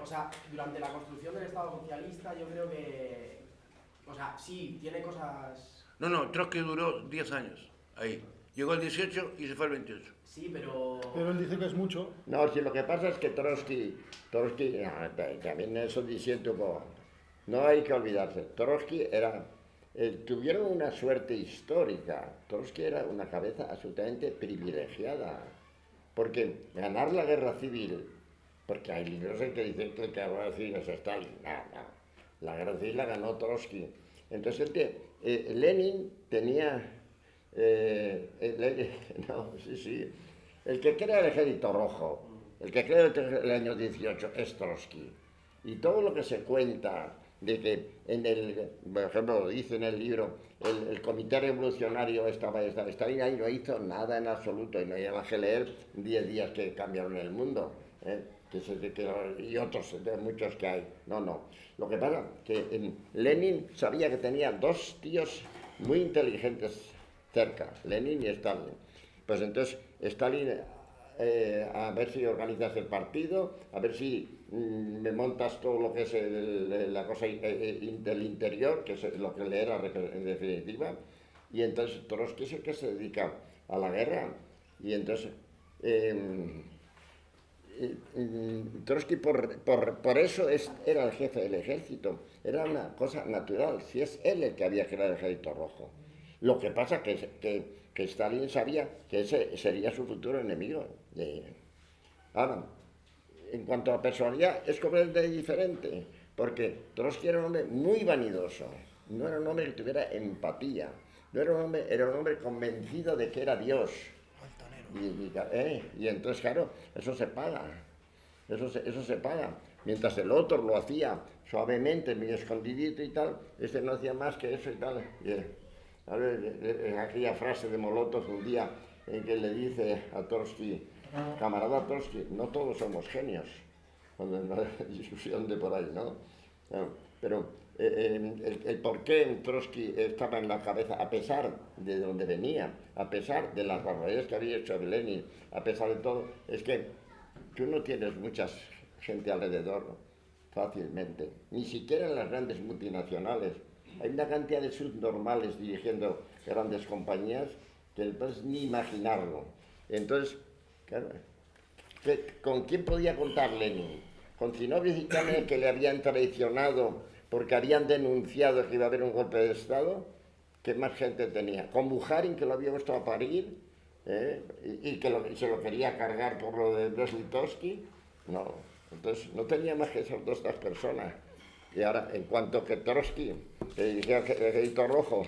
O sea, durante la construcción del Estado socialista yo creo que... O sea, sí, tiene cosas... No, Trotsky duró 10 años ahí. Llegó el 18 y se fue el 28. Sí, pero... Pero él dice que es mucho. No, si lo que pasa es que Trotsky también eso diciendo un poco. No hay que olvidarse, Trotsky era... tuvieron una suerte histórica. Trotsky era una cabeza absolutamente privilegiada. Porque ganar la guerra civil, porque hay libros en que dicen que la guerra civil es Stalin. No. La guerra civil la ganó Trotsky. Entonces, Lenin tenía... el que crea el Ejército Rojo, el que crea el año 18 es Trotsky. Y todo lo que se cuenta de que por ejemplo, lo dice en el libro, el comité revolucionario estaba Stalin ahí, no hizo nada en absoluto, y no hay más que leer 10 días que cambiaron el mundo, y otros, muchos que hay. No. Lo que pasa que Lenin sabía que tenía dos tíos muy inteligentes cerca, Lenin y Stalin. Pues entonces Stalin, a ver si organizas el partido, a ver si me montas todo lo que es la cosa del interior, que es lo que le era en definitiva. Y entonces Trotsky es el que se dedica a la guerra. Y entonces Trotsky por eso era el jefe del ejército. Era una cosa natural, si es él el que había creado el Ejército Rojo. Lo que pasa que Stalin sabía que ese sería su futuro enemigo. Ahora, en cuanto a personalidad, es completamente diferente, porque Trotsky era un hombre muy vanidoso, no era un hombre que tuviera empatía, no era un hombre, era un hombre convencido de que era Dios. Y entonces, claro, eso se paga, eso se paga. Mientras el otro lo hacía suavemente, muy escondidito y tal, este no hacía más que eso y tal. A ver, aquella frase de Molotov un día en que le dice a Trotsky, camarada Trotsky, no todos somos genios, cuando en la discusión de por ahí, ¿no? Pero el por qué Trotsky estaba en la cabeza, a pesar de donde venía, a pesar de las barbaridades que había hecho Lenin, a pesar de todo, es que tú no tienes mucha gente alrededor fácilmente, ni siquiera en las grandes multinacionales. Hay una cantidad de subnormales dirigiendo grandes compañías que no puedes ni imaginarlo. Entonces, claro, ¿con quién podía contar Lenin? Con Zinoviev y Kamenev, que le habían traicionado porque habían denunciado que iba a haber un golpe de Estado. ¿Qué más gente tenía? Con Bukharin, que lo había puesto a parir, y que se lo quería cargar por lo de Brest-Litovsky. No, entonces no tenía más que esas dos personas. Y ahora, en cuanto que Trotsky, que dirigía el Ejército Rojo,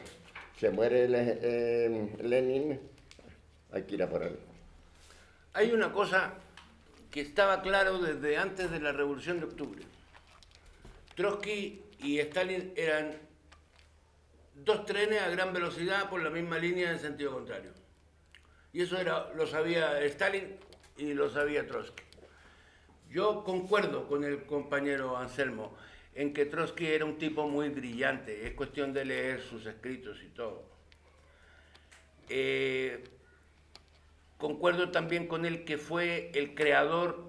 se muere Lenin, hay que ir a por él. Hay una cosa que estaba claro desde antes de la Revolución de Octubre. Trotsky y Stalin eran dos trenes a gran velocidad por la misma línea en sentido contrario. Y eso lo sabía Stalin y lo sabía Trotsky. Yo concuerdo con el compañero Anselmo en que Trotsky era un tipo muy brillante, es cuestión de leer sus escritos y todo. Concuerdo también con él que fue el creador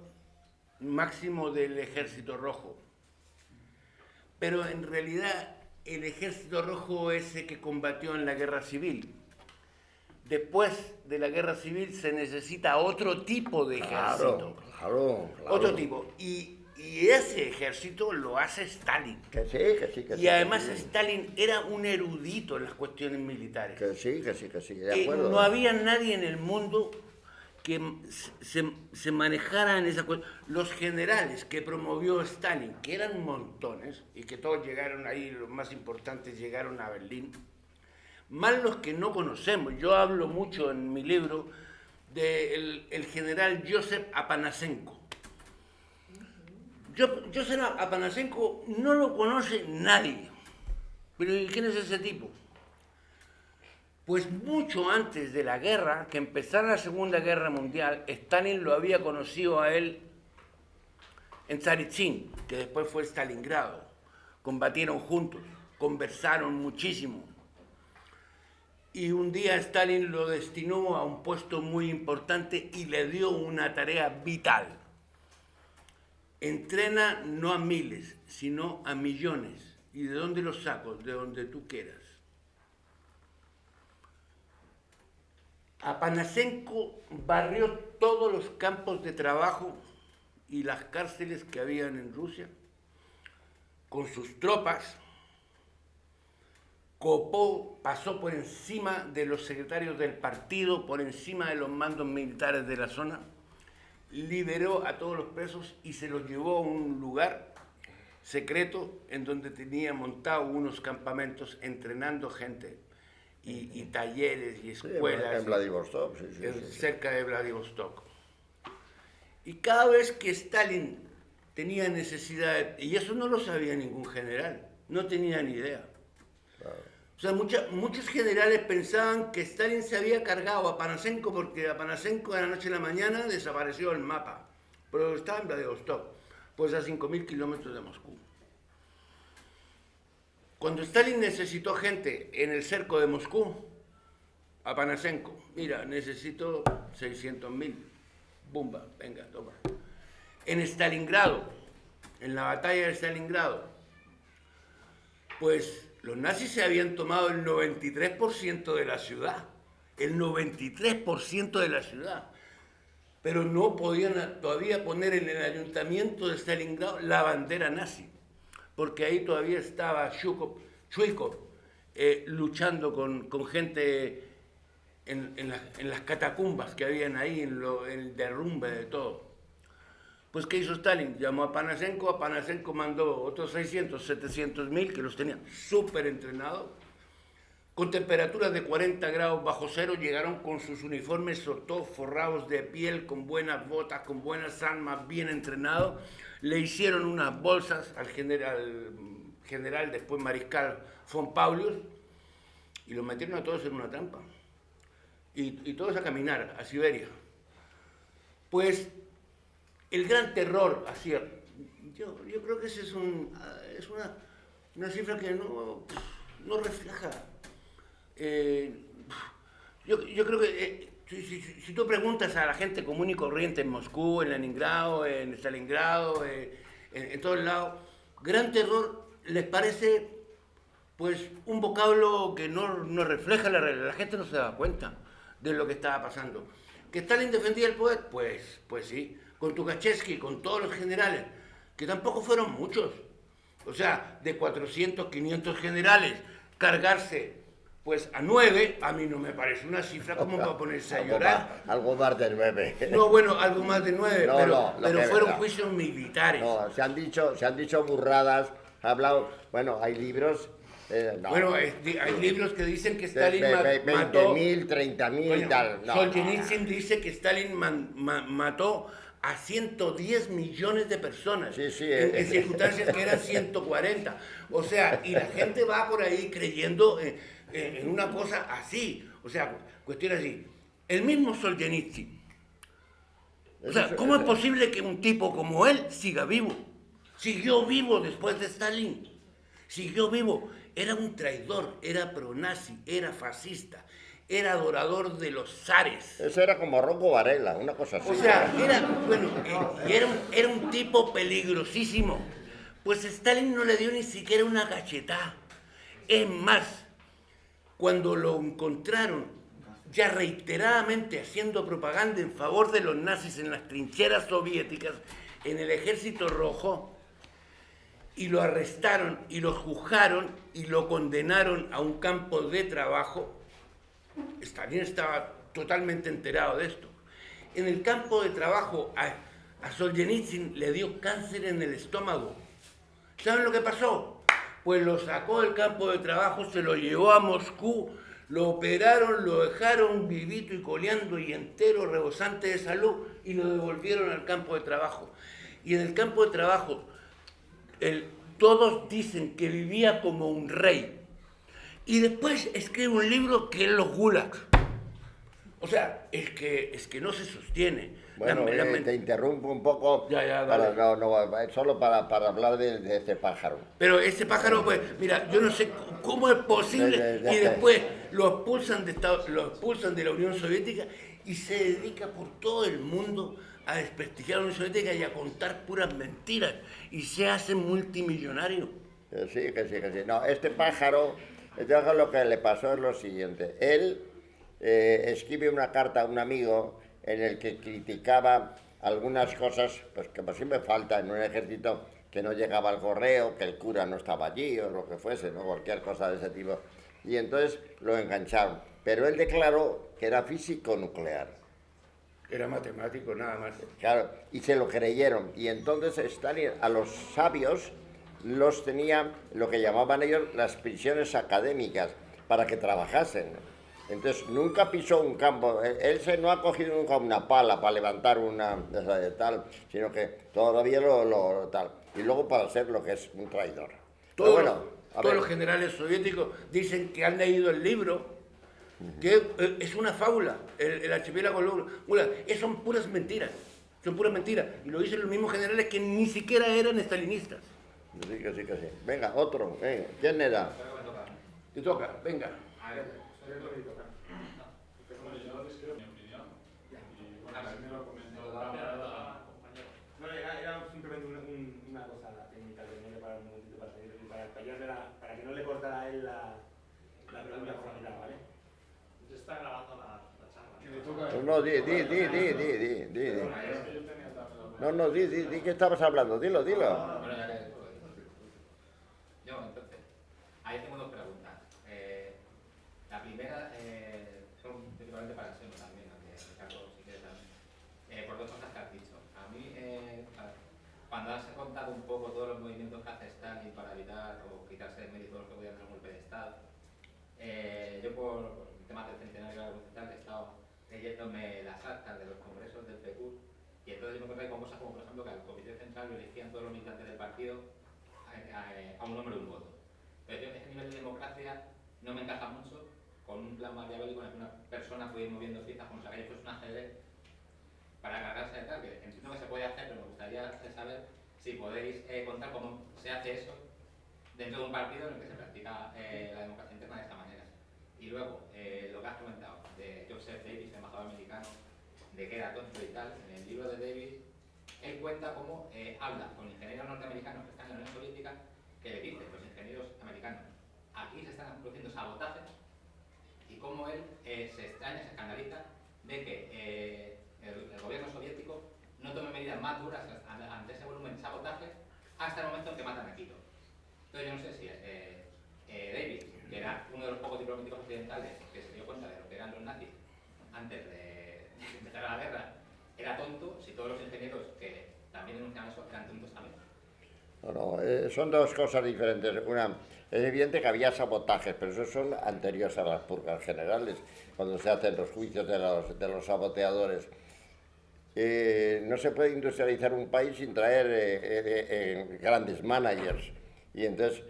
máximo del Ejército Rojo. Pero en realidad el Ejército Rojo es el que combatió en la Guerra Civil. Después de la Guerra Civil se necesita otro tipo de ejército. Claro. Otro tipo. Y ese ejército lo hace Stalin. Que sí. Y además Stalin era un erudito en las cuestiones militares. Que sí, de acuerdo. No había nadie en el mundo que se manejara en esa cuestión. Los generales que promovió Stalin, que eran montones, y que todos llegaron ahí, los más importantes llegaron a Berlín, más los que no conocemos. Yo hablo mucho en mi libro del general Joseph Apanasenko. Joseph Apanasenko no lo conoce nadie. Pero ¿quién es ese tipo? Pues mucho antes de la guerra, que empezara la Segunda Guerra Mundial, Stalin lo había conocido a él en Tsaritzin, que después fue Stalingrado. Combatieron juntos, conversaron muchísimo. Y un día Stalin lo destinó a un puesto muy importante y le dio una tarea vital. Entrena no a miles, sino a millones. ¿Y de dónde los saco? De donde tú quieras. Apanasenko barrió todos los campos de trabajo y las cárceles que habían en Rusia con sus tropas. Copó, pasó por encima de los secretarios del partido, por encima de los mandos militares de la zona, liberó a todos los presos y se los llevó a un lugar secreto en donde tenía montado unos campamentos entrenando gente. y talleres y Sí, escuelas en Vladivostok, sí, cerca de Vladivostok. Y cada vez que Stalin tenía necesidad, y eso no lo sabía ningún general, no tenía ni idea. Claro. O sea, muchos generales pensaban que Stalin se había cargado a Panasenko porque a Panasenko de la noche a la mañana desapareció el mapa, pero estaba en Vladivostok, pues a 5.000 kilómetros de Moscú. Cuando Stalin necesitó gente en el cerco de Moscú, a Panasenko, mira, necesito 600.000, bumba, venga, toma. En Stalingrado, en la batalla de Stalingrado, pues los nazis se habían tomado el 93% de la ciudad, el 93% de la ciudad, pero no podían todavía poner en el ayuntamiento de Stalingrado la bandera nazi, porque ahí todavía estaba Chuikov luchando con gente en las catacumbas que habían ahí, en el derrumbe de todo. Pues, ¿qué hizo Stalin? Llamó a Panasenko mandó otros 700.000, que los tenía súper entrenados, con temperaturas de 40 grados bajo cero, llegaron con sus uniformes todos forrados de piel, con buenas botas, con buenas armas, bien entrenados, le hicieron unas bolsas al general, después mariscal von Paulius, y los metieron a todos en una trampa, y todos a caminar a Siberia. Pues el gran terror, así, yo creo que esa es una cifra que no refleja. Yo creo que si tú preguntas a la gente común y corriente en Moscú, en Leningrado, en Stalingrado, en todos lados, gran terror les parece pues un vocablo que no refleja la realidad. La gente no se da cuenta de lo que estaba pasando. ¿Que Stalin defendía el poder? Pues sí. Con Tukhachevsky, con todos los generales, que tampoco fueron muchos. O sea, de 400, 500 generales, cargarse pues a 9, a mí no me parece una cifra como para ponerse a llorar. Algo más de 9. No, bueno, algo más de 9, pero fueron verdad. Juicios militares. No, se han dicho burradas, ha hablado, bueno, hay libros... no. Bueno, hay libros que dicen que Stalin mató... 20.000, 30.000, bueno, tal. No, Solzhenitsyn dice que Stalin mató a 110 millones de personas, sí, en circunstancias que eran 140. O sea, y la gente va por ahí creyendo en una cosa así. O sea, cuestión así. El mismo Solzhenitsyn. O sea, ¿cómo es posible que un tipo como él siga vivo? Siguió vivo después de Stalin. Siguió vivo. Era un traidor, era pronazi, era fascista, era adorador de los zares. Eso era como Rocco Varela, una cosa así. O sea, era un tipo peligrosísimo. Pues Stalin no le dio ni siquiera una cachetada. Es más, cuando lo encontraron ya reiteradamente haciendo propaganda en favor de los nazis en las trincheras soviéticas, en el Ejército Rojo, y lo arrestaron y lo juzgaron y lo condenaron a un campo de trabajo, Stalin estaba totalmente enterado de esto. En el campo de trabajo a Solzhenitsyn le dio cáncer en el estómago. ¿Saben lo que pasó? Pues lo sacó del campo de trabajo, se lo llevó a Moscú, lo operaron, lo dejaron vivito y coleando y entero, rebosante de salud, y lo devolvieron al campo de trabajo. Y en el campo de trabajo todos dicen que vivía como un rey. Y después escribe un libro que es Los Gulags. O sea, es que no se sostiene. Bueno, te interrumpo un poco, solo para hablar de este pájaro. Pero ese pájaro, pues, mira, yo no sé cómo es posible, y después lo expulsan de la Unión Soviética y se dedica por todo el mundo a desprestigiar a la Unión Soviética y a contar puras mentiras, y se hace multimillonario. Sí. No, este pájaro lo que le pasó es lo siguiente. Él escribe una carta a un amigo en el que criticaba algunas cosas, pues que por siempre falta en un ejército, que no llegaba al correo, que el cura no estaba allí o lo que fuese, ¿no? Cualquier cosa de ese tipo. Y entonces lo engancharon. Pero él declaró que era físico nuclear. Era matemático, nada más. Claro, y se lo creyeron. Y entonces Stalin a los sabios los tenía, lo que llamaban ellos, las prisiones académicas, para que trabajasen. Entonces nunca pisó un campo, él no ha cogido nunca una pala para levantar una de tal, sino que todavía lo tal. Y luego para ser lo que es un traidor. Pero bueno, Todos los generales soviéticos dicen que han leído el libro, que es una fábula, el archipiélago Gulag. Son puras mentiras, son puras mentiras. Y lo dicen los mismos generales que ni siquiera eran estalinistas. Sí, que sí, que sí. Venga, otro. Venga. ¿Quién era? Te toca, venga. A ver, soy el que toca. Bueno, yo les quiero mi opinión. Y bueno, así me lo comentó la compañera. No, era simplemente una cosa técnica que no le para un momentito para salir y para que no le cortara a él la pregunta formal, ¿vale? Se está grabando la charla. No, di. No, di que estabas hablando, dilo. Bueno, ya que yo, entonces, ahí tengo dos preguntas. La primera son principalmente para Seno también, aunque Ricardo si quieres también, por dos cosas que has dicho. A mí, cuando has contado un poco todos los movimientos que hace Stalin para evitar o quitarse de mérito los que podían dar un golpe de Estado, yo por temas del centenario de la Revolución he estado leyéndome las actas de los congresos del PECUR y entonces yo me encontré con cosas como, por ejemplo, que al Comité Central lo elegían todos los militantes del partido a un hombre un voto. Pero yo, ese nivel de democracia no me encaja mucho con un plan maquiavélico en el que una persona puede ir moviendo piezas como si aquello fuese un ajedrez para cargarse de tal, que entiendo que se puede hacer, pero me gustaría saber si podéis contar cómo se hace eso dentro de un partido en el que se practica la democracia interna de esta manera. Y luego, lo que has comentado de Joseph Davis, el embajador americano, de que era tonto y tal, en el libro de Davis, él cuenta cómo habla con ingenieros norteamericanos que están en la Unión Soviética, que le dicen los ingenieros americanos, aquí se están produciendo sabotajes, y cómo él se extraña, se escandaliza de que el gobierno soviético no tome medidas más duras ante ese volumen de sabotajes hasta el momento en que matan a Quito. Entonces yo no sé si Davis, que era uno de los pocos diplomáticos occidentales que se dio cuenta de lo que eran los nazis antes de empezar la guerra, era tonto, si todos los ingenieros que también denunciaban eso eran tontos también. No, son dos cosas diferentes. Una, es evidente que había sabotajes, pero esos son anteriores a las purgas generales, cuando se hacen los juicios de los saboteadores. No se puede industrializar un país sin traer grandes managers. Y entonces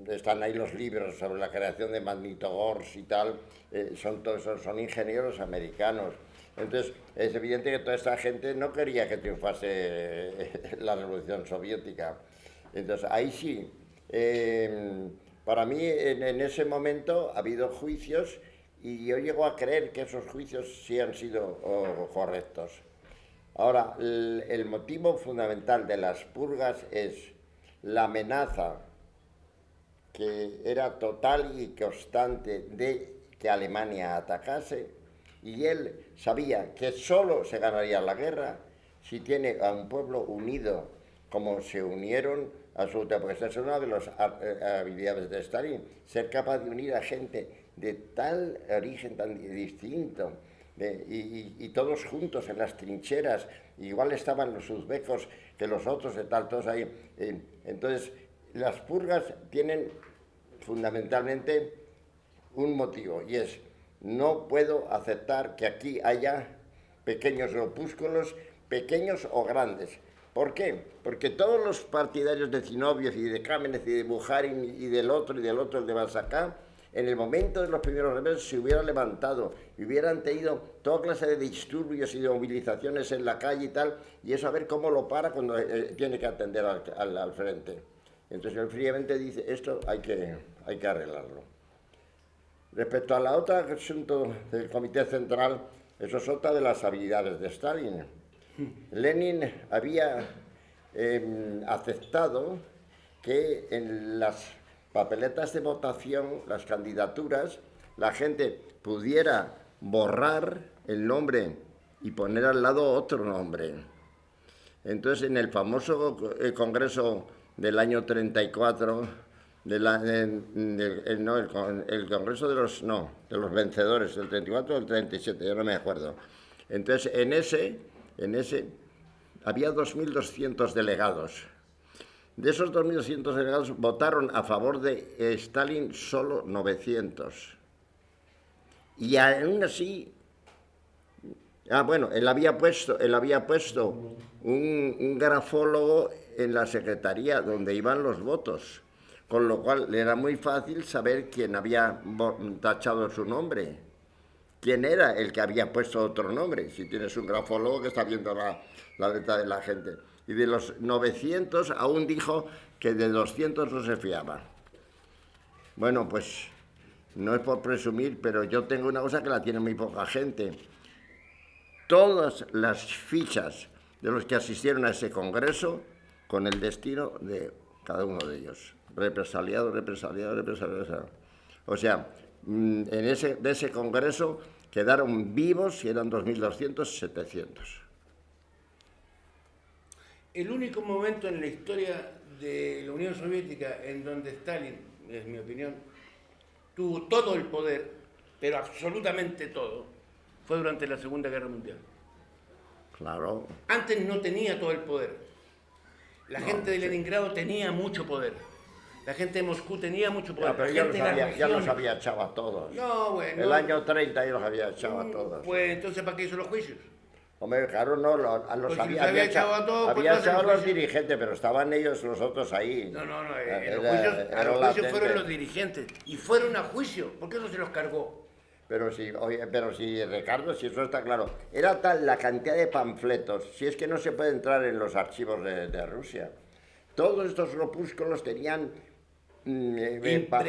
están ahí los libros sobre la creación de Magnitogorsk y tal, son ingenieros americanos. Entonces es evidente que toda esta gente no quería que triunfase la Revolución Soviética. Entonces ahí sí, para mí en ese momento ha habido juicios y yo llego a creer que esos juicios sí han sido correctos. Ahora, el motivo fundamental de las purgas es la amenaza que era total y constante de que Alemania atacase, y él sabía que solo se ganaría la guerra si tiene a un pueblo unido, como se unieron absolutamente, porque esa es una de las habilidades de Stalin, ser capaz de unir a gente de tal origen tan distinto, y todos juntos en las trincheras, igual estaban los uzbecos que los otros de tal, todos ahí. Entonces, las purgas tienen fundamentalmente un motivo, y es: no puedo aceptar que aquí haya pequeños grupúsculos, pequeños o grandes. ¿Por qué? Porque todos los partidarios de Zinoviev y de Kamenev y de Bukharin y del otro, el de Balzac, en el momento de los primeros rebeldes se hubieran levantado y hubieran tenido toda clase de disturbios y de movilizaciones en la calle y tal, y eso a ver cómo lo para cuando tiene que atender al frente. Entonces él fríamente dice, esto hay que arreglarlo. Respecto a la otra asunto del Comité Central, eso es otra de las habilidades de Stalin. Lenin había aceptado que en las papeletas de votación, las candidaturas, la gente pudiera borrar el nombre y poner al lado otro nombre. Entonces, en el famoso congreso del año 34, el congreso de los vencedores, del 34 o del 37, yo no me acuerdo. Entonces, en ese había 2.200 delegados. De esos 2.200 delegados votaron a favor de Stalin solo 900. Y aún así... bueno, él había puesto un grafólogo en la secretaría donde iban los votos, con lo cual le era muy fácil saber quién había tachado su nombre, quién era el que había puesto otro nombre, si tienes un grafólogo que está viendo la letra de la gente. Y de los 900 aún dijo que de 200 no se fiaba. Bueno, pues no es por presumir, pero yo tengo una cosa que la tiene muy poca gente. Todas las fichas de los que asistieron a ese congreso con el destino de cada uno de ellos. Represaliado. O sea, de ese congreso quedaron vivos, y eran 2.200, 700. El único momento en la historia de la Unión Soviética en donde Stalin, es mi opinión, tuvo todo el poder, pero absolutamente todo, fue durante la Segunda Guerra Mundial. Claro. Antes no tenía todo el poder. La gente de Leningrado tenía mucho poder. La gente de Moscú tenía mucho poder. Pero ya los había echado a todos. No, bueno. El año 30 ya los había echado a todos. Pues entonces, ¿para qué hizo los juicios? Hombre, claro, no, Pues si había echado a todos, había pues echado a los juicios. dirigentes, pero estaban ellos, los otros ahí. No, a los Era juicios latente. fueron los dirigentes. Y fueron a juicio. ¿Por qué no se los cargó? Pero sí, Ricardo, si eso está claro. Era tal la cantidad de panfletos, si es que no se puede entrar en los archivos de Rusia. Todos estos grupúsculos tenían imprentas,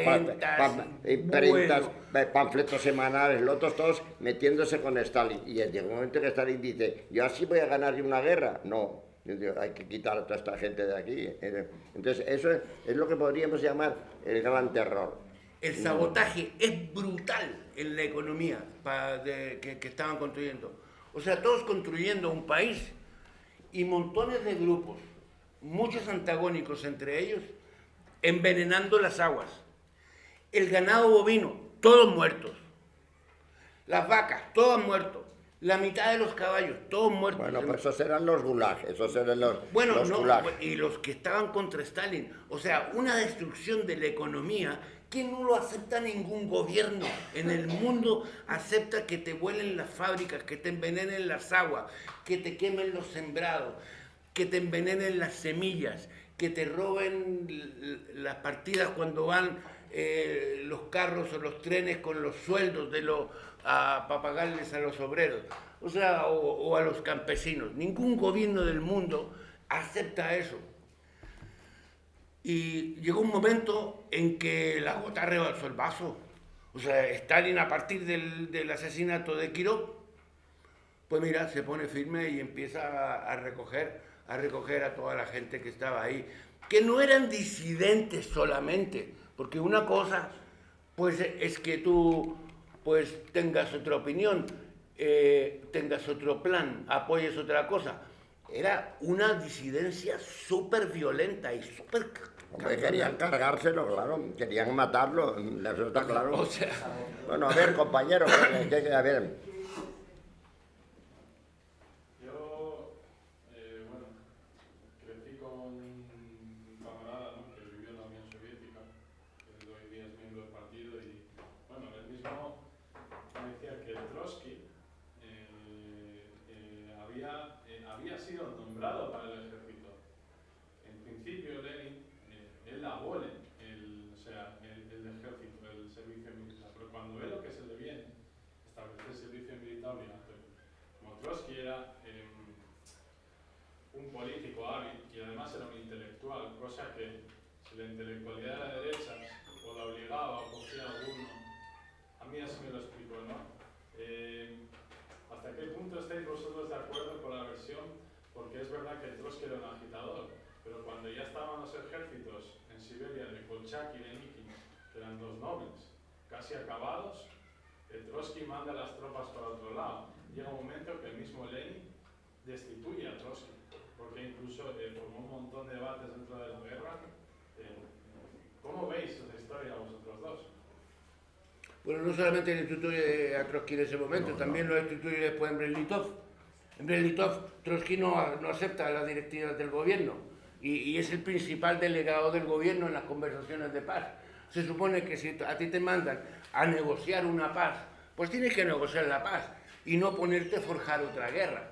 panfletos semanales, los otros todos metiéndose con Stalin. Y llegó un momento que Stalin dice, ¿yo así voy a ganar una guerra? No, hay que quitar a toda esta gente de aquí. Entonces, eso es lo que podríamos llamar el gran terror. El sabotaje es brutal en la economía que estaban construyendo. O sea, todos construyendo un país y montones de grupos, muchos antagónicos entre ellos, envenenando las aguas. El ganado bovino, todos muertos. Las vacas, todos muertos. La mitad de los caballos, todos muertos. Bueno, pues esos eran los gulag, Bueno, no, gulag. y los que estaban contra Stalin. O sea, una destrucción de la economía que no lo acepta ningún gobierno en el mundo. Acepta que te vuelen las fábricas, que te envenenen las aguas, que te quemen los sembrados, que te envenenen las semillas, que te roben las partidas cuando van los carros o los trenes con los sueldos para pagarles a los obreros, o sea, o a los campesinos. Ningún gobierno del mundo acepta eso. Y llegó un momento en que la gota rebalsó el vaso. O sea, Stalin, a partir del asesinato de Kirov, pues mira, se pone firme y empieza a recoger a toda la gente que estaba ahí, que no eran disidentes solamente, porque una cosa pues es que tú pues tengas otra opinión, tengas otro plan, apoyes otra cosa. Era una disidencia súper violenta y súper... Hombre, querían cargárselo, claro, querían matarlo, eso está claro. O sea... Bueno, a ver, compañero, a ver... había sido nombrado para el ejército. En principio, Lenin, él abole el ejército, el servicio militar, pero cuando ve lo que se le viene, establece el servicio militar obligatorio. Como Trotsky era un político hábil y además era un intelectual, cosa que si la intelectualidad de la derecha o la obligaba o cogía alguno, a mí así me lo explicó, ¿no? ¿Hasta qué punto estáis vosotros de acuerdo con la versión? Porque es verdad que Trotsky era un agitador, pero cuando ya estaban los ejércitos en Siberia de Kolchak y Denikin, que eran dos nobles, casi acabados, Trotsky manda las tropas para otro lado. Llega un momento que el mismo Lenin destituye a Trotsky, porque incluso formó un montón de debates dentro de la guerra. ¿Cómo veis esa historia vosotros dos? Bueno, no solamente el instituye a Trotsky en ese momento, también lo instituye después en Brest-Litov. En Brest-Litov, Trotsky no acepta las directivas del gobierno y es el principal delegado del gobierno en las conversaciones de paz. Se supone que si a ti te mandan a negociar una paz, pues tienes que negociar la paz y no ponerte a forjar otra guerra.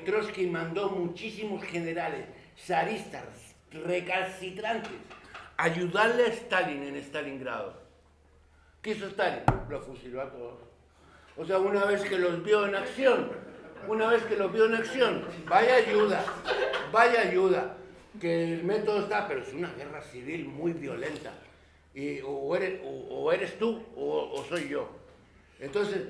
Trotsky mandó muchísimos generales zaristas recalcitrantes a ayudarle a Stalin en Stalingrado. ¿Qué hizo Stalin? Los fusiló a todos. O sea, una vez que los vio en acción, vaya ayuda, que el método está, pero es una guerra civil muy violenta. Y o eres tú o soy yo. Entonces,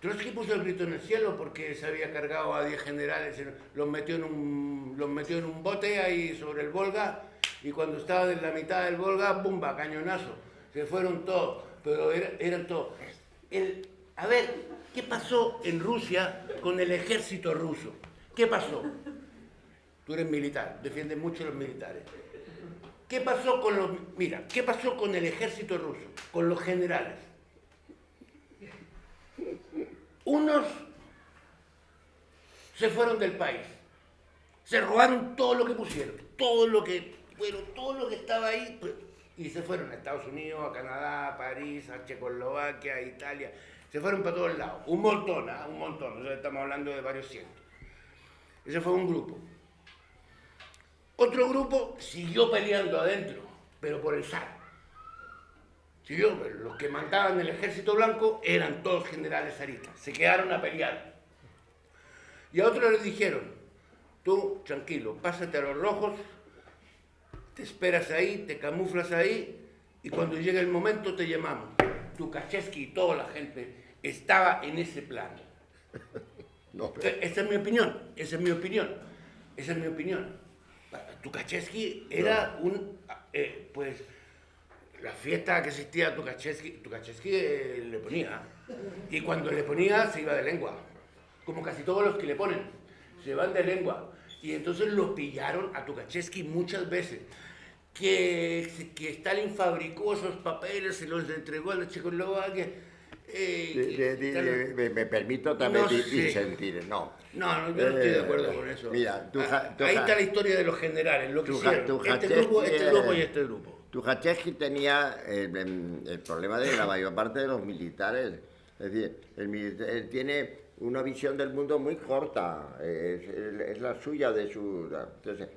Trotsky puso el grito en el cielo porque se había cargado a 10 generales, los metió en un bote ahí sobre el Volga, y cuando estaba en la mitad del Volga, ¡bumba!, cañonazo. Se fueron todos, pero eran todos. A ver, ¿qué pasó en Rusia con el ejército ruso? ¿Qué pasó? Tú eres militar, defiendes mucho a los militares. ¿Qué pasó ¿qué pasó con el ejército ruso? Con los generales. Unos se fueron del país, se robaron todo lo que pusieron, todo lo que estaba ahí, y se fueron a Estados Unidos, a Canadá, a París, a Checoslovaquia, a Italia. Se fueron para todos lados, un montón, o sea, estamos hablando de varios cientos. Ese fue un grupo. Otro grupo siguió peleando adentro, pero por el zar. Los que mandaban el ejército blanco eran todos generales zaristas, se quedaron a pelear. Y a otros les dijeron, tú, tranquilo, pásate a los rojos, te esperas ahí, te camuflas ahí, y cuando llegue el momento te llamamos. Tukhachevsky y toda la gente estaba en ese plan. No, pero... Esa es mi opinión. Tukhachevsky era pues, la fiesta que existía a Tukhachevsky le ponía. Y cuando le ponía se iba de lengua. Como casi todos los que le ponen, se van de lengua. Y entonces lo pillaron a Tukhachevsky muchas veces. Que Stalin fabricó esos papeles, se los entregó a los checoslovacos. Me permito también disentir, no. No, yo no estoy de acuerdo con eso. Mira, ahí está la historia de los generales, lo que hicieron. Este grupo y este grupo. Tukhachevsky tenía el problema de la mayor parte de los militares. Es decir, él tiene una visión del mundo muy corta, es la suya de su... Entonces,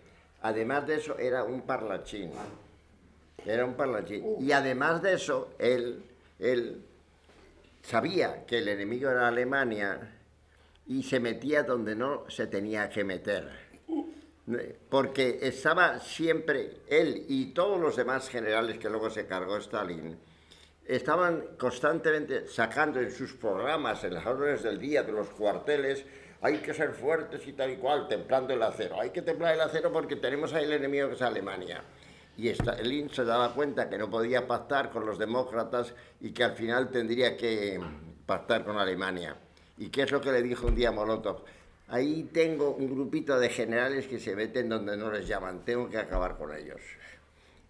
además de eso, era un parlachín. Y además de eso, él sabía que el enemigo era Alemania y se metía donde no se tenía que meter. Porque estaba siempre, él y todos los demás generales que luego se cargó Stalin, estaban constantemente sacando en sus programas, en las órdenes del día, de los cuarteles, hay que ser fuertes y tal y cual, templando el acero. Hay que templar el acero porque tenemos ahí el enemigo que es Alemania. Y Stalin se daba cuenta que no podía pactar con los demócratas y que al final tendría que pactar con Alemania. ¿Y qué es lo que le dijo un día Molotov? Ahí tengo un grupito de generales que se meten donde no les llaman, tengo que acabar con ellos.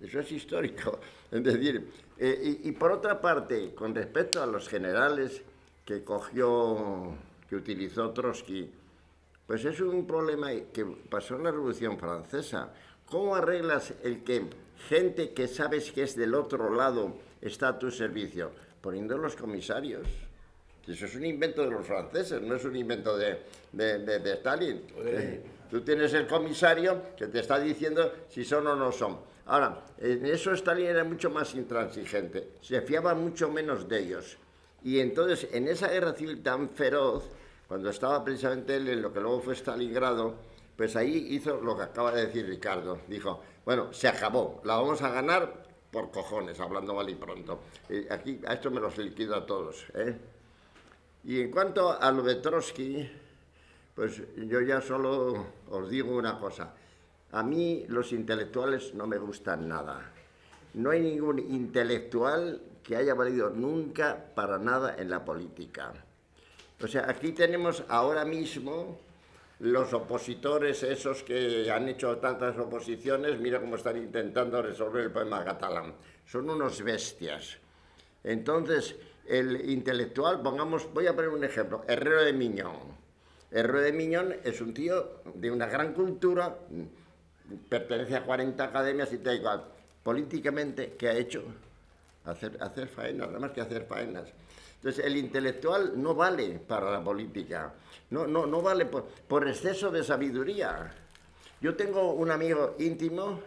Eso es histórico. Es decir, y por otra parte, con respecto a los generales que utilizó Trotsky, pues es un problema que pasó en la Revolución Francesa. ¿Cómo arreglas el que gente que sabes que es del otro lado está a tu servicio? Poniendo los comisarios. Eso es un invento de los franceses, no es un invento de Stalin. Tú tienes el comisario que te está diciendo si son o no son. Ahora, en eso Stalin era mucho más intransigente, se fiaba mucho menos de ellos. Y entonces, en esa guerra civil tan feroz, cuando estaba precisamente él en lo que luego fue Stalingrado, pues ahí hizo lo que acaba de decir Ricardo. Dijo, bueno, se acabó, la vamos a ganar por cojones, hablando mal y pronto. Aquí a esto me los liquido a todos, ¿eh? Y en cuanto a lo de Trotsky, pues yo ya solo os digo una cosa. A mí los intelectuales no me gustan nada. No hay ningún intelectual que haya valido nunca para nada en la política. O sea, aquí tenemos ahora mismo los opositores esos que han hecho tantas oposiciones, mira cómo están intentando resolver el problema catalán. Son unos bestias. Entonces, el intelectual, voy a poner un ejemplo, Herrero de Miñón. Herrero de Miñón es un tío de una gran cultura, pertenece a 40 academias y tal igual. Políticamente, ¿qué ha hecho? Hacer faenas, nada más que hacer faenas. Entonces, el intelectual no vale para la política, no vale por exceso de sabiduría. Yo tengo un amigo íntimo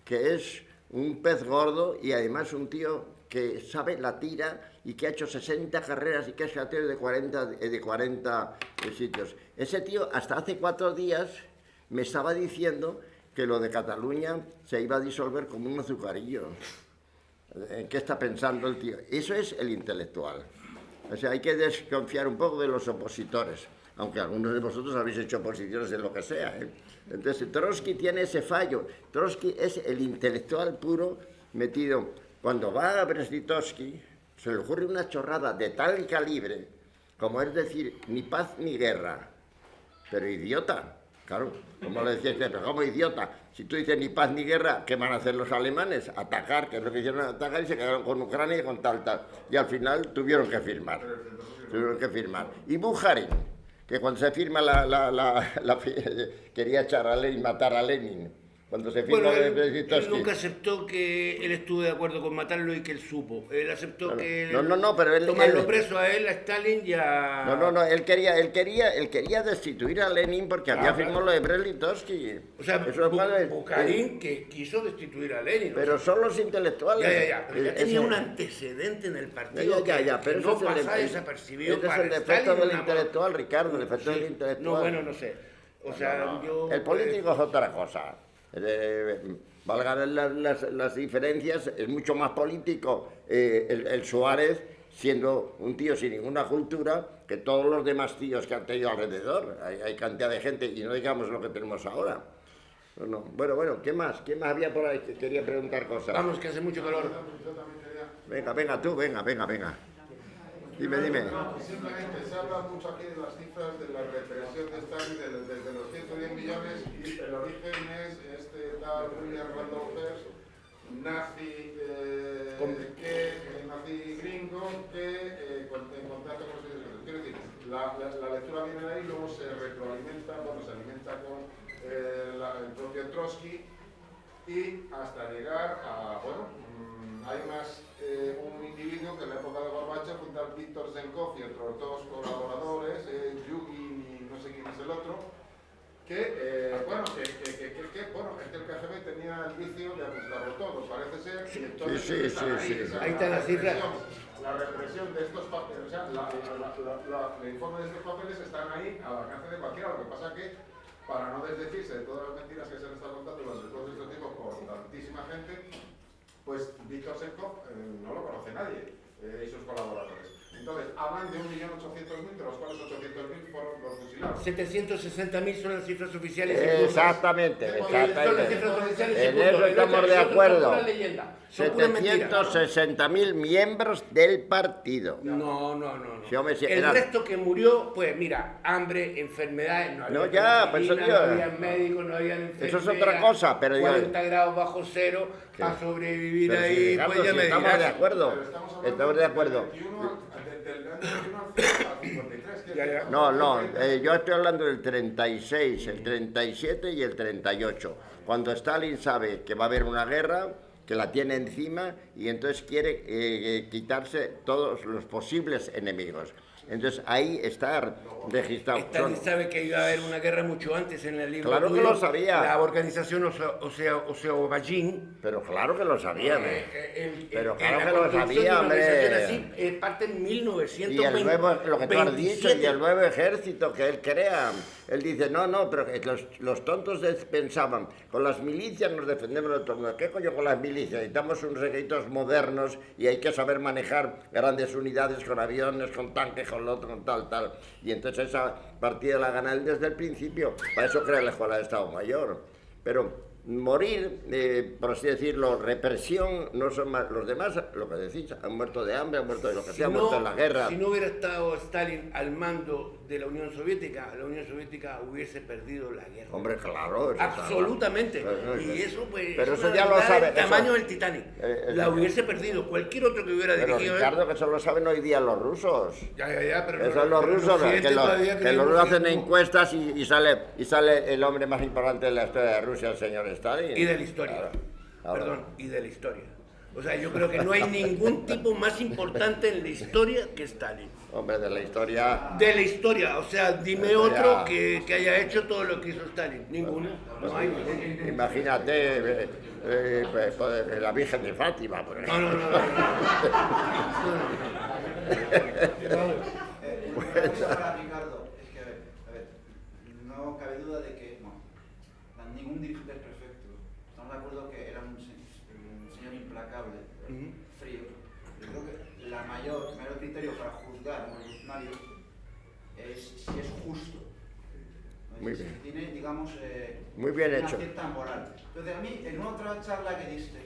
que es un pez gordo y además un tío que sabe la tira y que ha hecho 60 carreras y que es catedrático de 40 sitios. Ese tío hasta hace 4 días me estaba diciendo que lo de Cataluña se iba a disolver como un azucarillo. ¿En qué está pensando el tío? Eso es el intelectual. O sea, hay que desconfiar un poco de los opositores, aunque algunos de vosotros habéis hecho oposiciones de lo que sea, ¿eh? Entonces, Trotsky tiene ese fallo. Trotsky es el intelectual puro metido. Cuando va a Brest-Litovsky, se le ocurre una chorrada de tal calibre, como es decir, ni paz ni guerra. Pero idiota, claro, como le decías, pero como idiota. Si tú dices ni paz ni guerra, ¿qué van a hacer los alemanes? Atacar, que es lo que hicieron, atacar, y se quedaron con Ucrania y con tal. Y al final tuvieron que firmar. Y Bukharin, que cuando se firma quería echar a Lenin, matar a Lenin. Cuando se firma él nunca aceptó que él estuvo de acuerdo con matarlo y que él supo. Él aceptó pero tomarlo preso a él, a Stalin y a... No, él quería destituir a Lenin porque había firmado lo de Brest-Litovsky. O sea, Bukharin que quiso destituir a Lenin. Pero son los intelectuales. Pero ya tenía un antecedente en el partido pero no pasa desapercibido. Ese es el defecto del intelectual, Ricardo, el defecto del intelectual. No, bueno, no sé. O sea, yo... El político es otra cosa. Valgan las diferencias, es mucho más político el Suárez, siendo un tío sin ninguna cultura, que todos los demás tíos que han tenido alrededor. Hay cantidad de gente, y no digamos lo que tenemos ahora. Bueno, ¿qué más había por ahí que quería preguntar cosas? Vamos, que hace mucho calor. Venga, tú, venga. Dime. Simplemente se habla mucho aquí de las cifras de la represión de Stalin desde los 110 millones y el origen es este tal William Randolph Hearst, nazi gringo que en contacto con los ideológicos. Quiero decir, la lectura viene de ahí, luego se retroalimenta, se alimenta con el propio Trotsky y hasta llegar a, hay más un individuo que en la época de Gorbachev fue un tal Víctor Zenkov y otros 2 colaboradores, Yugin y no sé quién es el otro, que el KGB tenía el vicio de ajustarlo todo, parece ser que entonces ahí está la cifra. La represión de estos papeles, o sea, el informe de estos papeles están ahí al alcance de cualquiera, lo que pasa que para no desdecirse de todas las mentiras que se han estado contando durante todos estos tiempos por tantísima gente, pues Víctor Zenkov no lo conoce nadie y sus colaboradores. Entonces, hablan de 1.800.000, de los cuales 800.000 fueron los fusilados. 760.000 son las cifras oficiales. Exactamente. Son las cifras oficiales. En eso estamos de acuerdo. 760.000 760.000 miembros del partido. No. Sí, el resto que murió, pues mira, hambre, enfermedades, no había medicina, no había médicos, no había enfermeras. Eso es otra cosa, pero 40 grados bajo cero, a sobrevivir ahí, Ricardo, pues ya me dirás. Estamos de acuerdo. Yo estoy hablando del 36, el 37 y el 38, cuando Stalin sabe que va a haber una guerra, que la tiene encima y entonces quiere quitarse todos los posibles enemigos. Entonces ahí está registrado. Stalin sabe que iba a haber una guerra mucho antes en el libro. Claro que lo sabía. La organización Oseo-Bajin. Pero claro que lo sabía, pero claro que lo sabía, hombre. Parte en 1920. Y el nuevo, lo que tú has dicho, y el nuevo ejército que él crea. Él dice, pero los tontos pensaban, con las milicias nos defendemos de todo. ¿Qué coño con las milicias? Necesitamos unos ejércitos modernos y hay que saber manejar grandes unidades con aviones, con tanques, con lo otro, con tal. Y entonces esa partida la gana él desde el principio. Para eso crea la Escuela de Estado Mayor. Pero morir, por así decirlo, represión, no son más. Los demás, lo que decís, han muerto de hambre, han muerto de lo que sea, han muerto en la guerra. Si no hubiera estado Stalin al mando de la Unión Soviética hubiese perdido la guerra. Hombre, claro. Absolutamente. Y eso, pues, pero eso ya lo sabe. El tamaño del Titanic. La hubiese perdido. Cualquier otro que hubiera dirigido. Ricardo, que eso lo saben hoy día los rusos. Pero eso los rusos, que los rusos hacen encuestas y sale el hombre más importante de la historia de Rusia, el señor Stalin. Y de la historia. Claro. Perdón, y de la historia. O sea, yo creo que no hay ningún tipo más importante en la historia que Stalin. Hombre, de la historia... De la historia, o sea, dime otro que haya hecho todo lo que hizo Stalin. Ninguno. No hay ninguno. Imagínate pues, la Virgen de Fátima, por ejemplo. No. Una cosa para Ricardo, es que, a ver, no cabe duda de que, bueno, ningún dirigente es perfecto. Estamos de acuerdo que era un señor implacable, frío. Yo creo que el mayor criterio para juzgar a un revolucionario es si es justo. ¿No? Muy Si bien. tiene, digamos, Muy bien una hecho. cierta moral. Entonces, a mí, en otra charla que diste,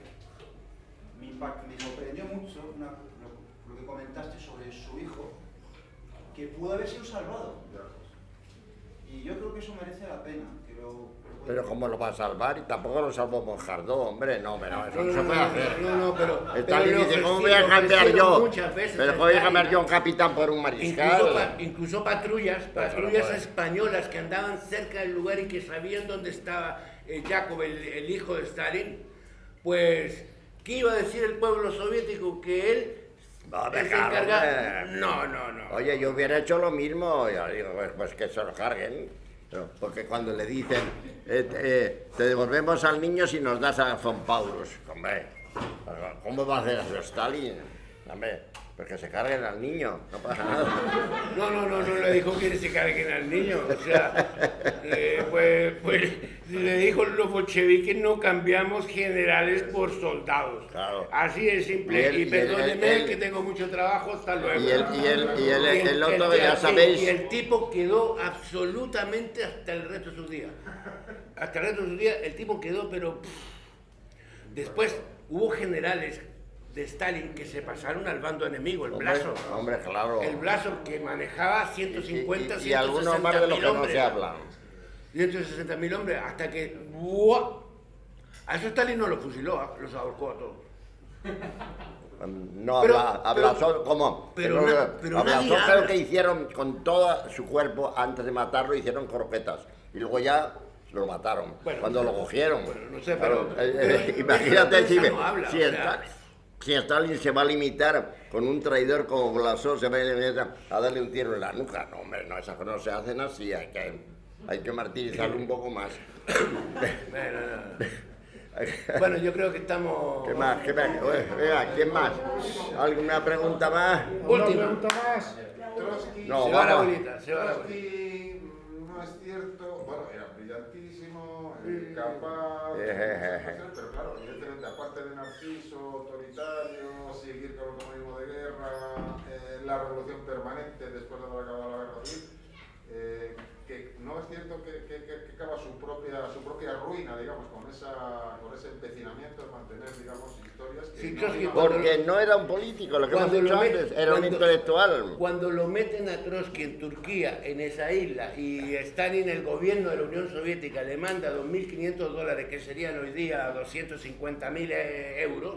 me sorprendió mucho lo que comentaste sobre su hijo, que pudo haber sido salvado. Y yo creo que eso merece la pena. Pero ¿cómo lo va a salvar? Y tampoco lo salvó Monjardó, hombre. No, eso no se puede hacer. Pero Stalin le dice, ¿cómo voy a cambiar ofrecieron yo? muchas veces Pero a ¿cómo voy a Stalin, cambiar yo un capitán por un mariscal? Incluso patrullas españolas que andaban cerca del lugar y que sabían dónde estaba Yakov, el hijo de Stalin, pues, ¿qué iba a decir el pueblo soviético? Que él se encarga... No. Oye, yo hubiera hecho lo mismo. Yo digo, pues que se lo carguen. No, porque cuando le dicen, te devolvemos al niño si nos das a von Paulus. Hombre, ¿cómo va a hacer eso Stalin? Hombre, pues que se carguen al niño, no pasa nada. No le dijo que se carguen al niño. O sea, pues le dijo los bolcheviques no cambiamos generales por soldados. Claro. Así de simple. Y perdóneme que tengo mucho trabajo, hasta luego. Y el otro, ya sabéis... Y el tipo quedó absolutamente hasta el resto de sus días. Hasta el resto de sus días el tipo quedó, pero... Después hubo generales de Stalin que se pasaron al bando enemigo, el Blasov. Hombre, claro. El Blasov que manejaba 150, y algunos más de los que no se hablan. 160.000 hombres, hasta que... ¡buah! A eso Stalin no lo fusiló, los ahorcó a todos. No, a Blasov, ¿cómo? Pero a Blasov creo que hicieron con todo su cuerpo, antes de matarlo, hicieron croquetas. Y luego ya lo mataron, cuando lo cogieron. Bueno, no sé, imagínate pero si Stalin se va a limitar con un traidor como Blasov, se va a limitar a darle un tiro en la nuca. No, hombre, no, esas cosas no se hacen así, hay que martirizarlo un poco más. Bueno, yo creo que estamos... ¿Qué más? Venga, ¿quién más? ¿Alguna pregunta más? ¿Una pregunta más? Trotsky, No, se va la vamos. bolita, se va la bolita. Trotsky no es cierto, bueno, era brillantísimo, capaz, pero claro, evidentemente, aparte de Narciso, autoritario, seguir con el comunismo de guerra, la revolución permanente después de haber acabado la guerra civil, que no es cierto que acaba su propia ruina, digamos, con ese empecinamiento en mantener, digamos, historias que... Sí, no digan- Porque no era un político, lo que hemos dicho antes, era un intelectual. Cuando lo meten a Trotsky en Turquía, en esa isla, y Stalin, el gobierno de la Unión Soviética, le manda $2.500, que serían hoy día 250.000 euros,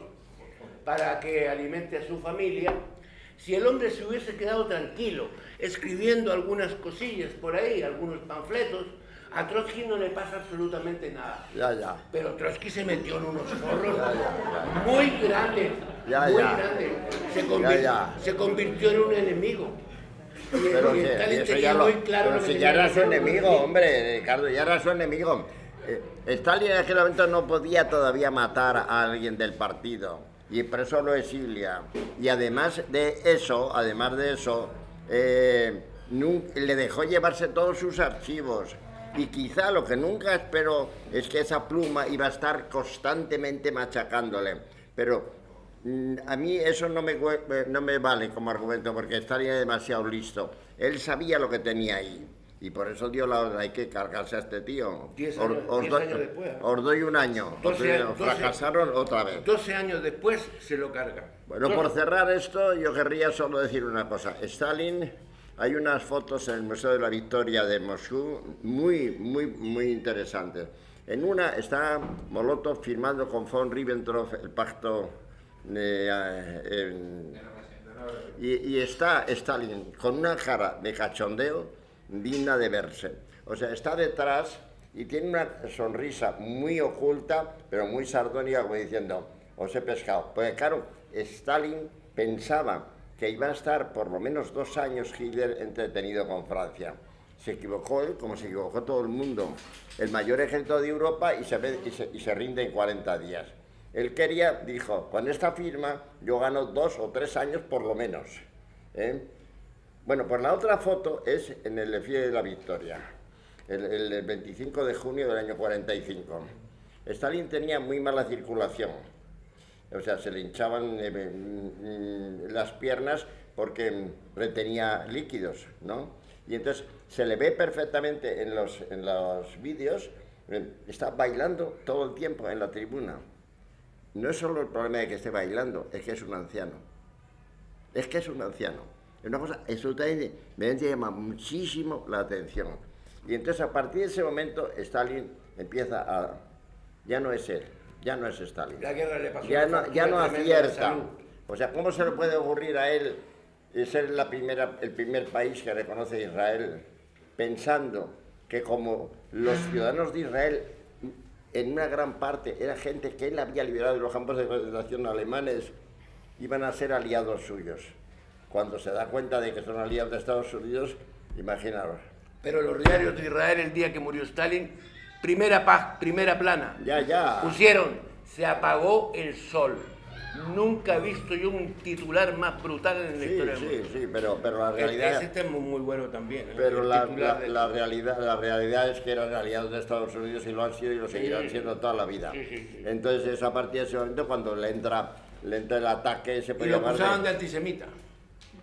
para que alimente a su familia, si el hombre se hubiese quedado tranquilo, escribiendo algunas cosillas por ahí, algunos panfletos, a Trotsky no le pasa absolutamente nada. Ya. Pero Trotsky se metió en unos forros muy grandes, grandes. Se convirtió en un enemigo. Pero Y que Stalin eso tenía ya muy claro lo que si tenía ya era que su hacer. enemigo, hombre, Ricardo, ya era su enemigo. Stalin en aquel momento no podía todavía matar a alguien del partido y por eso lo exilia. Y además de eso, le dejó llevarse todos sus archivos. Y quizá lo que nunca esperó es que esa pluma iba a estar constantemente machacándole. Pero a mí eso no me vale como argumento, porque Stalin era demasiado listo. Él sabía lo que tenía ahí. Y por eso dio la orden, hay que cargarse a este tío. 10 años después. Os doy un año. 12 años, fracasaron otra vez. 12 años después se lo carga. Bueno, por cerrar esto, yo querría solo decir una cosa. Stalin, hay unas fotos en el Museo de la Victoria de Moscú muy interesantes. En una está Molotov firmando con von Ribbentrop el pacto y está Stalin con una cara de cachondeo digna de verse. O sea, está detrás y tiene una sonrisa muy oculta, pero muy sardónica, como diciendo, os he pescado. Porque claro, Stalin pensaba que iba a estar por lo menos 2 años Hitler entretenido con Francia. Se equivocó él, como se equivocó todo el mundo. El mayor ejército de Europa y se rinde en 40 días. Él quería, dijo, con esta firma yo gano 2 o 3 años por lo menos. Bueno, pues la otra foto es en el desfile de la Victoria, el 25 de junio del año 45. Stalin tenía muy mala circulación, o sea, se le hinchaban las piernas porque retenía líquidos, ¿no? Y entonces se le ve perfectamente en los vídeos, está bailando todo el tiempo en la tribuna. No es solo el problema de que esté bailando, es que es un anciano. Es que es un anciano. Es una cosa absolutamente, me llama muchísimo la atención. Y entonces a partir de ese momento Stalin empieza a... Ya no es él, ya no es Stalin. La guerra le pasó ya no tremenda de acierta. salud. O sea, ¿cómo se le puede ocurrir a él ser el primer país que reconoce a Israel, pensando que como los ciudadanos de Israel, en una gran parte, era gente que él había liberado de los campos de concentración alemanes, iban a ser aliados suyos? Cuando se da cuenta de que son aliados de Estados Unidos, imaginaros. Pero los diarios de Israel, el día que murió Stalin, primera plana, Ya. pusieron, se apagó el sol. Nunca he visto yo un titular más brutal en la historia del mundo. Sí, pero la realidad... Ese tema es muy bueno también. Pero El la titular de- realidad es que eran aliados de Estados Unidos y lo han sido y lo seguirán siendo toda la vida. Sí. Entonces es a partir de ese momento cuando le entra el ataque, se Y puede lo llamar acusaban de antisemita.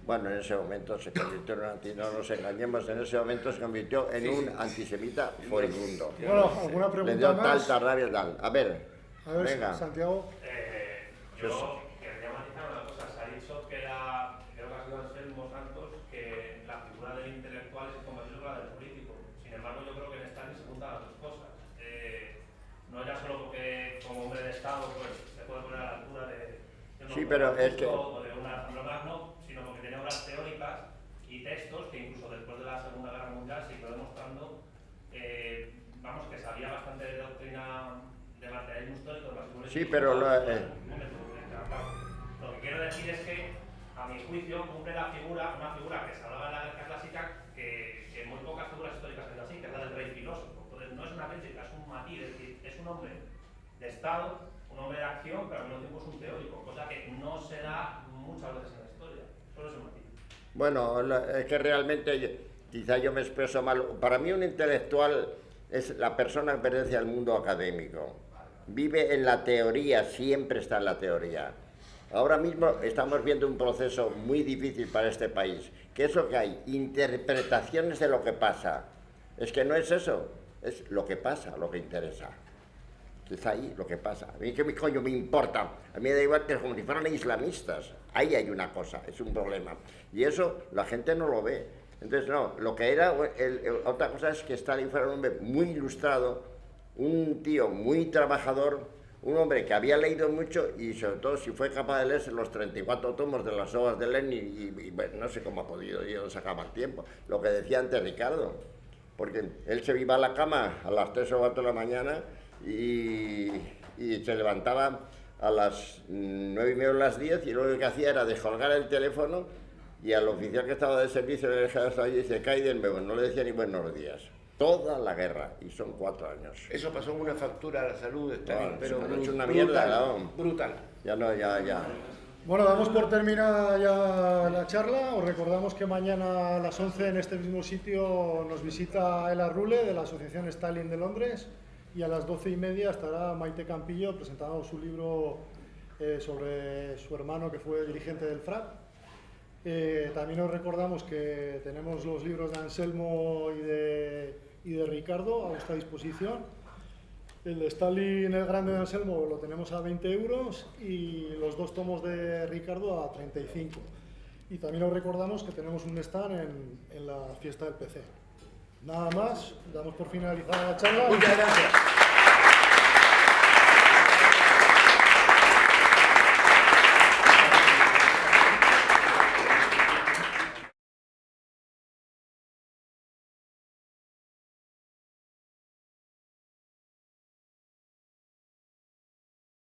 Bueno, en ese momento se convirtió en no nos engañemos, en ese momento se convirtió en un antisemita furibundo. Bueno, ¿alguna Le pregunta dio más? tal rabia, tal. A ver, venga. Santiago. Yo querría matizar una cosa. Se ha dicho que creo que ha sido Anselmo Santos, que la figura del intelectual es incompatible con la del político. Sin embargo, yo creo que en Stalin se juntan las dos cosas. No ya solo porque como hombre de Estado pues se puede poner a la altura de un Sí, pero es que... o de un Alejandro Magno, sino porque tiene obras teóricas y textos que incluso después de la Segunda Guerra Mundial siguió demostrando, vamos, que sabía bastante de doctrina de materialismo histórico, de materialismo Sí, pero lo que quiero decir es que, a mi juicio, cumple una figura que se hablaba en la Grecia clásica, que muy pocas figuras históricas es así, que es la del rey filósofo. Entonces, no es una crítica, es un matiz, es decir, es un hombre de Estado, un hombre de acción, pero al mismo tiempo es un teórico, cosa que no se da muchas veces en la historia. Solo es un matiz. Bueno, es que realmente quizá yo me expreso mal. Para mí un intelectual es la persona que pertenece al mundo académico. Vive en la teoría, siempre está en la teoría. Ahora mismo estamos viendo un proceso muy difícil para este país, que es lo que hay, interpretaciones de lo que pasa. Es que no es eso, es lo que pasa, lo que interesa. Es ahí lo que pasa. A mí qué coño me importa. A mí me da igual que como si fueran islamistas. Ahí hay una cosa, es un problema. Y eso la gente no lo ve. Entonces, no, lo que era... otra cosa es que Stalin fuera un hombre muy ilustrado, un tío muy trabajador, un hombre que había leído mucho y sobre todo si fue capaz de leerse los 34 tomos de las obras de Lenin y bueno, no sé cómo ha podido yo sacar más tiempo. Lo que decía antes Ricardo, porque él se iba a la cama a las 3 o 4 de la mañana y se levantaba a las 9:30 o las 10 y luego lo que hacía era descolgar el teléfono y al oficial que estaba de servicio le dejaba ahí y dice, cae del nuevo, no le decía ni buenos días. Toda la guerra, y son 4 años. Eso pasó en una factura a la salud de Stalin, Bueno, pero se ha hecho una brutal, mierda, ¿no? brutal. Ya. Bueno, damos por terminada ya la charla. Os recordamos que mañana a las 11 en este mismo sitio nos visita Ela Rule de la Asociación Stalin de Londres y a las 12:30 estará Maite Campillo presentando su libro sobre su hermano que fue dirigente del FRAP. También os recordamos que tenemos los libros de Anselmo y de Ricardo a vuestra disposición. El de Stalin el Grande de Anselmo lo tenemos a 20 euros y los 2 tomos de Ricardo a 35. Y también os recordamos que tenemos un stand en la fiesta del PC. Nada más, damos por finalizada la charla. Muchas gracias.